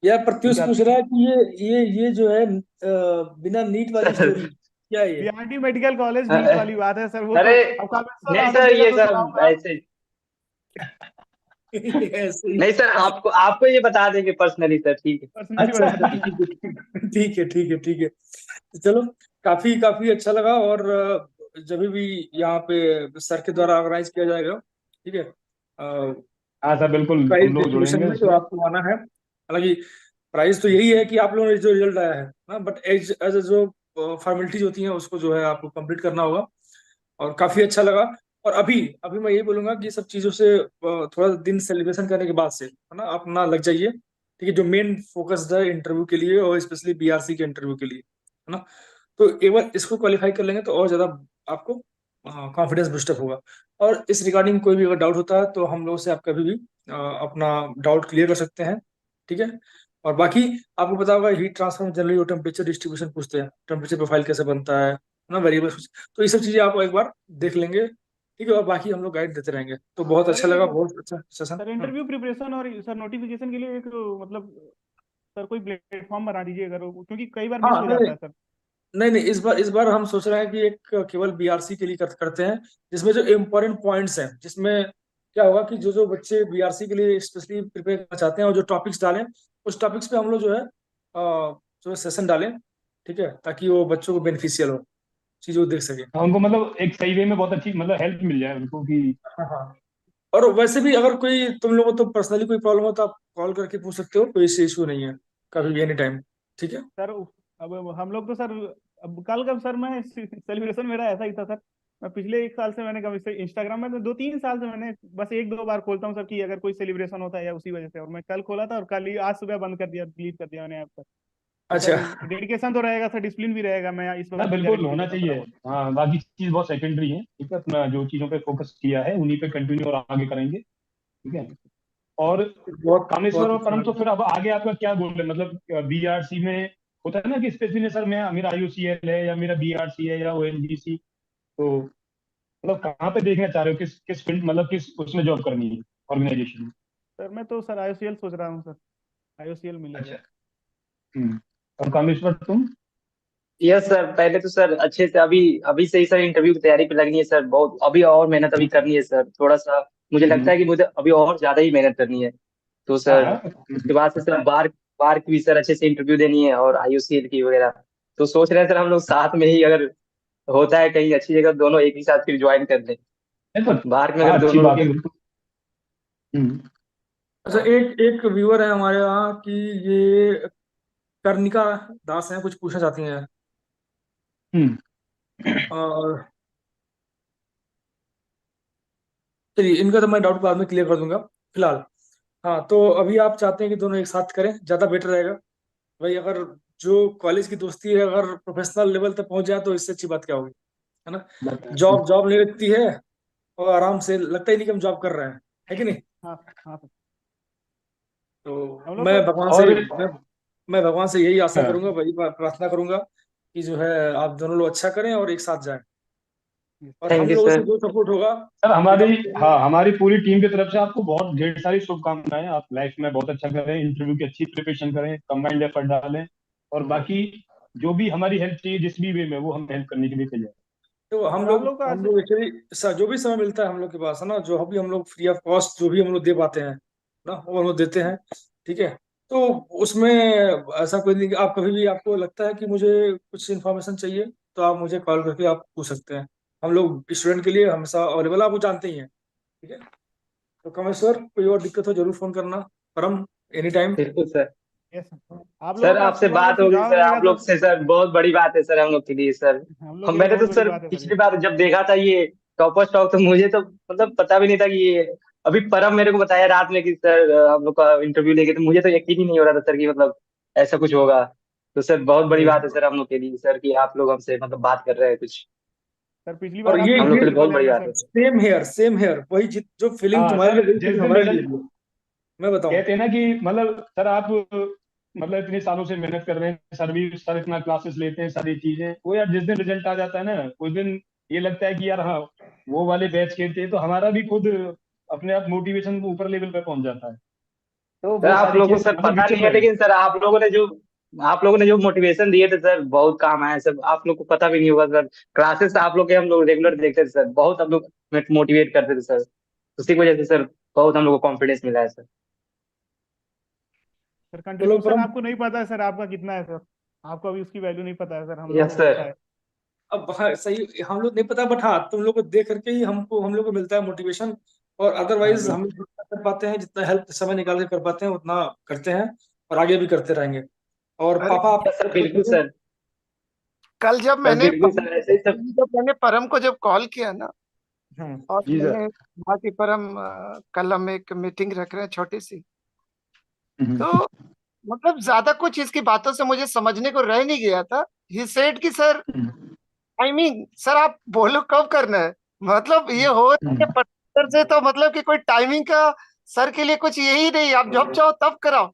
यार प्रत्युष क्योंकि पूछ आपकी रहा है कि ये जो है बिना नीट वाली सर स्टोरी क्या है ये? बीआरटी मेडिकल कॉलेज नीट वाली बात है सर, वो तो अरे अब कामेश्वर नहीं आनंद सर, देगा ये तो सब सुनाऊंगा। ऐसे ऐसे ही। नहीं सर, आपको आपको ये बता देंगे पर्सनली सर, ठीक है। पर्सनली अच्छा, बता देंगे। ठीक है ठीक है ठीक है ठीक है। चलो, काफी काफी अच्छा लगा, और जब भी यहाँ पे सर के द्वारा ऑर्गेनाइज किया जाएगा, ठीक है, हाँ सर बिल्कुल, प्राइज हम लोग डिस्ट्रीब्यूशन जुड़ेंगे में तो उसमें। आपको आना है। हालांकि प्राइस तो यही है कि आप लोगों ने जो रिजल्ट आया है ना, बट एज एज जो फॉर्मेलिटीज होती हैं उसको जो है आपको कंप्लीट करना होगा, और काफी अच्छा लगा। और अभी अभी मैं यही बोलूंगा कि सब चीजों से थोड़ा दिन सेलिब्रेशन करने के बाद से है ना अपना लग जाइए, ठीक है, जो मेन फोकस है इंटरव्यू के लिए, और स्पेशली बीआरसी के इंटरव्यू के लिए, है ना। तो एक बार इसको क्वालिफाई कर लेंगे तो और ज्यादा आपको कॉन्फिडेंस बूस्टअप होगा। और इस रिगार्डिंग कोई भी अगर डाउट होता है तो हम लोग से आप कभी भी अपना डाउट क्लियर कर सकते हैं, ठीक है। और बाकी आपको पता होगा हीट ट्रांसफर में जनरली टेम्परेचर डिस्ट्रीब्यूशन पूछते हैं, टेम्परेचर प्रोफाइल कैसे बनता है ना, वेरिएबल्स, तो ये सब चीजें आप एक बार देख लेंगे, ठीक है, और बाकी हम लोग गाइड देते रहेंगे। तो बहुत सर अच्छा ये लगा, बहुत अच्छा सेशन। सर इंटरव्यू प्रिपरेशन और सर नोटिफिकेशन के लिए एक मतलब सर कोई प्लेटफॉर्म बना दीजिए अगर क्योंकि कई बार मिस हाँ हो नहीं जाता है सर। नहीं नहीं, इस बार हम सोच रहे हैं कि एक केवल बीआरसी के लिए करते हैं, जिसमें जो इम्पोर्टेंट पॉइंट्स हैं, जिसमें क्या होगा कि जो जो बच्चे बीआरसी के लिए स्पेशली प्रिपेयर करना चाहते हैं और जो टॉपिक्स डालें, उस टॉपिक्स पे हम लोग जो है जो सेशन डालें, ठीक है, ताकि वो बच्चों को बेनिफिशियल हो, चीज़ों को देख सके। हाँ, उनको मतलब एक सही वे में बहुत अच्छी मतलब हेल्प मिल जाए उनको कि हाँ हाँ और वैसे भी अगर कोई तुम लोगों को तो पर्सनली कोई प्रॉब्लम हो तो आप कॉल करके पूछ सकते हो, कोई इश्यू नहीं है, कभी भी एनी टाइम। ठीक है। सर अब हम लोग तो सर, अब कल का सर मैं सेलिब्रेशन मेरा ऐसा ही था सर। मैं पिछले 1 साल से मैंने कभी से इंस्टाग्राम में तो 2-3 साल से मैंने बस 1-2 बार खोलता हूँ सर कि अगर कोई सेलिब्रेशन होता है या उसी वजह से, और मैं कल खोला था और कल ही आज सुबह बंद कर दिया, डिलीट कर दिया मैंने ऐप पर। तो अच्छा। सर डेडिकेशन तो रहेगा सर, डिसिप्लिन भी रहेगा, मैं इस ना वक्त भी बिल्कुल होना डेडिकेशन चाहिए। करूंगा। हाँ, बाकी चीज बहुत सेकेंडरी है। ठीक है, अपना जो चीजों पे फोकस किया है उन्हीं पे कंटिन्यू और आगे करेंगे। ठीक है। और बहुत कामेश्वर बहुत और अच्छा परम, तो लगा। फिर अब आगे आपका क्या गोल है? मतलब बीआरसी में होता है ना कि स्पेशली सर मैं, मेरा आईयूसीएल है या मेरा बीआरसी है या ओएनजीसी, तो मतलब कहाँ पे देखना चाह रहे हो, किस किस फील्ड, मतलब किस उसमें जॉब करनी है, ऑर्गेनाइजेशन में? सर मैं तो सर आईओसीएल सोच रहा हूँ सर, आईओसीएल मिलेगा। अच्छा। हम्म। और कामेश्वर तुम? यस सर, पहले तो सर अच्छे से अभी अभी से ही सर इंटरव्यू की तैयारी पे लगनी है सर, बहुत अभी और मेहनत अभी करनी है सर, थोड़ा सा मुझे लगता हम्म। है कि मुझे अभी और ज्यादा ही मेहनत करनी है। तो हाँ सर हाँ। उसके बाद से सर बार बार की भी सर अच्छे से इंटरव्यू देनी है और आईयूसीएल की वगैरह। तो सोच रहे हैं सर हम लोग साथ में ही, अगर होता है कहीं अच्छी जगह, दोनों एक ही साथ फिर ज्वाइन कर लें। नहीं तो, बाहर में हाँ अगर अच्छी दोनों बात है की। बिल्कुल। हम्म। अच्छा, एक एक व्यूअर है हमारे यहाँ की, ये कर्णिका दास हैं, कुछ पूछना चाहती हैं। हम्म। और चलिए, इनका तो मैं डाउट बाद में क्लियर कर दूंगा। फिलहाल हाँ, तो अभी आप चाहते हैं कि दोनों एक साथ करें, ज़्यादा बेटर रहेगा। भाई अगर जो कॉलेज की दोस्ती है अगर प्रोफेशनल लेवल तक पहुंच जाए तो इससे अच्छी बात क्या होगी, है ना। जॉब जॉब नहीं लगती है, और आराम से लगता ही नहीं कि हम जॉब कर रहे हैं, है कि नहीं। हाँ हाँ सर। तो हम लोग सर और मैं भगवान से यही आशा हाँ, करूंगा, वही प्रार्थना करूंगा कि जो है आप दोनों लोग अच्छा करें और एक साथ जाएं। और थैंक हम यू लोगों से सर। जो सपोर्ट होगा सर हमारी, विदाउट। हाँ हमारी पूरी टीम की तरफ से आपको बहुत ढेर सारी शुभकामनाएं। आप लाइफ में बहुत अच्छा करें, इंटरव्यू की अच्छी प्रिपरेशन करें, कंबाइंड एफर्ट डालें, और बाकी जो भी हमारी हेल्प चाहिए जिस भी वे में, वो हम हेल्प करने के लिए तैयार तो हम सर आप लोग लोग का हम लोग एक्चुअली सर, जो भी समय मिलता है हम लोग के पास, है ना, जो भी हम लोग फ्री ऑफ कॉस्ट जो भी हम लोग दे पाते हैं ना, वो हम लोग देते हैं। ठीक है। तो उसमें ऐसा कोई नहीं कि आप कभी भी आपको लगता है कि मुझे कुछ इन्फॉर्मेशन चाहिए, तो आप मुझे कॉल करके आप पूछ सकते हैं। हम लोग स्टूडेंट के लिए हमेशा अवेलेबल, आप वो जानते ही हैं। ठीक है। तो कमेश्वर, कोई और दिक्कत हो जरूर फोन करना। परम, एनी टाइम। बिल्कुल सर। यस सर, आप लोगों सर का आपसे आशीर्वाद और बात होगी सुझाव सर, रहेगा आप लोग तो से सर बहुत बड़ी बात है सर हम लोग के लिए सर। हम लोग हम के लिए मैंने तो बहुत बड़ी सर बात है सर ये। पिछली बार जब देखा था ये टॉपर स्टॉक, तो मुझे तो मतलब पता भी नहीं था कि ये, अभी परम मेरे को बताया रात में कि सर हम लोग का इंटरव्यू लेंगे, तो मुझे तो यकीन ही नहीं हो रहा था सर कि मतलब ऐसा कुछ होगा। तो सर बहुत बड़ी बात है सर हम लोग के लिए सर, कि आप लोग हमसे मतलब बात कर रहे हैं कुछ, सर पिछली और बार ये आपने हम लोग बहुत के ये लिए अच्छा बहुत बड़ी लगा बात है। सर। सेम हेयर वही जो फीलिंग हाँ तुम्हारे सर, लिए वही जिस फीलिंग दिन हमारे लिए रिजल्ट, भी है। मैं बताऊं। कहते हैं ना कि मतलब सर आप मतलब इतने सालों से मेहनत कर रहे हैं, सर्विस सर, इतना क्लासेस लेते हैं, सारी चीजें, वो यार जिस दिन रिजल्ट आ जाता है ना, उस दिन ये लगता है कि यार हाँ, वो वाले बैच के थे, तो हमारा भी खुद अपने आप मोटिवेशन ऊपर लेवल पे पहुंच जाता है। तो सर वो आप सारी लोगों को चीजें सर मतलब पता विचल नहीं है, रहे हैं। लेकिन सर आप लोगों ने जो मोटिवेशन दिए थे सर, बहुत काम आया सर, आप लोग को पता भी नहीं होगा सर। क्लासेस आप लोग के हम लोग रेगुलर देखते थे सर, बहुत हम लोग मोटिवेट करते थे सर, उसी की वजह से सर बहुत हम लोग को कॉन्फिडेंस मिला है सर। सर चलो कंट्रीब्यूशन परम। आपको नहीं पता है सर आपका कितना है सर, आपको अभी उसकी वैल्यू नहीं पता है सर, हम लोगों यस को सर। पता है। अब हाँ, सही, हम लोग नहीं पता, बट हाँ तुम लोग को देख करके ही हम लोग को मिलता है मोटिवेशन। और हाँ अदरवाइज हम बिल्कुल। लोग जितना कर पाते हैं, जितना हेल्प समय निकाल के कर पाते हैं उतना करते हैं, और आगे भी करते रहेंगे। और अरे पापा आप यस सर, बिल्कुल सर। कल जब सर मैंने बिल्कुल सर, ऐसे ही सब। परम को जब कॉल किया ना, हम्म। और जी सर। मैंने कहा कि परम कल हम एक मीटिंग रख रहे हैं छोटी सी, हम्म। तो मतलब ज्यादा कुछ इसकी बातों से मुझे समझने को रह नहीं गया था। ही सेड कि सर, हम्म। सर आप बोलो कब करना है, मतलब ये हो रहा है हम्म। पत्थर से, तो मतलब कि कोई टाइमिंग का सर के लिए कुछ यही नहीं, आप जब चाहो तब कराओ।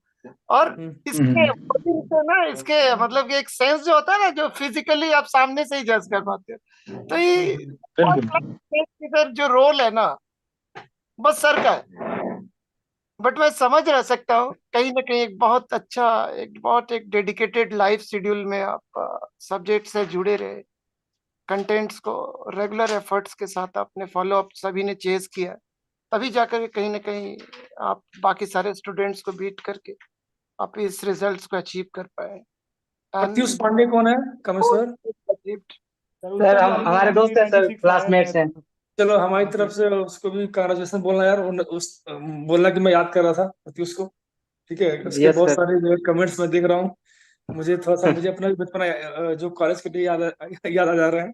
और हम्म। इसके coding से ना, इसके मतलब कि एक सेंस जो होता है ना, जो फिजिकली आप सामने से ही जज कर पाते हो, तो ये बिल्कुल। सर जो रोल है ना, बस सर का है। बट मैं समझ रह सकता हूँ कहीं ना कहीं एक बहुत अच्छा, एक डेडिकेटेड लाइफ शेड्यूल में आप सब्जेक्ट से जुड़े रहे, कंटेंट्स को रेगुलर एफर्ट्स के साथ आपने फॉलो अप सभी ने चेज किया, तभी जाकर के कहीं ना कहीं आप बाकी सारे स्टूडेंट्स को बीट करके आप इस रिजल्ट्स को अचीव कर पाए। प्रत्युष एंड पांडे कौन है, कमेश्वर? सर सर उसका भी हम आईबीएम हमारे दोस्त हैं सर, 2026 आया क्लासमेट्स शायद हैं। से। चलो हमारी तरफ से उसको भी कांग्रेचुलेसन बोलना यार, बोलना कि मैं याद कर रहा था प्रत्युष को। ठीक है, उसके यस बहुत सर। सारे जो कमेंट्स मैं देख रहा हूँ, मुझे थोड़ा सा मुझे अपना भी बचपना जो कॉलेज के लिए याद आ जा रहे हैं।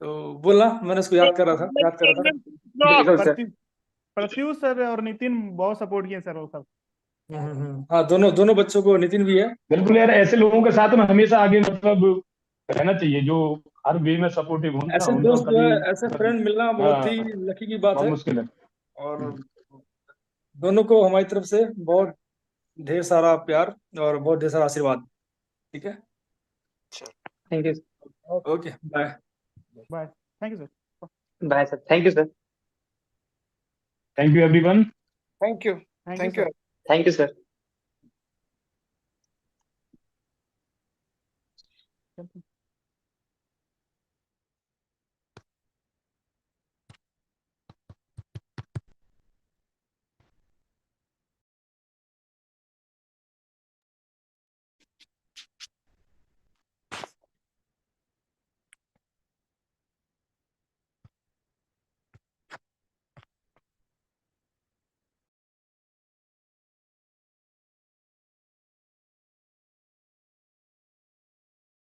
तो बोलना, मैंने उसको याद कर रहा था, याद कर रहा था। बिल्कुल सर। प्रत्युष सर और नितिन बहुत सपोर्ट किए सर वो सब। हाँ, दोनों दोनों बच्चों को, नितिन भी है। बिल्कुल यार, ऐसे लोगों के साथ में हमेशा आगे मतलब रहना चाहिए, जो हर वे में सपोर्टिव हो ना, ऐसे उनका दोस्त जो कभी है, ऐसे मतलब, फ्रेंड मिलना बहुत ही हाँ, लकी की बात बहुत है। मुश्किल है। और दोनों को हमारी तरफ से बहुत ढेर सारा प्यार और बहुत ढेर सारा आशीर्वाद। ठीक है, thank you. Okay, bye. Bye, thank you sir. Bye sir, thank you sir. Thank you everyone. Thank you. Thank you thank you. Sir. Thank you sir.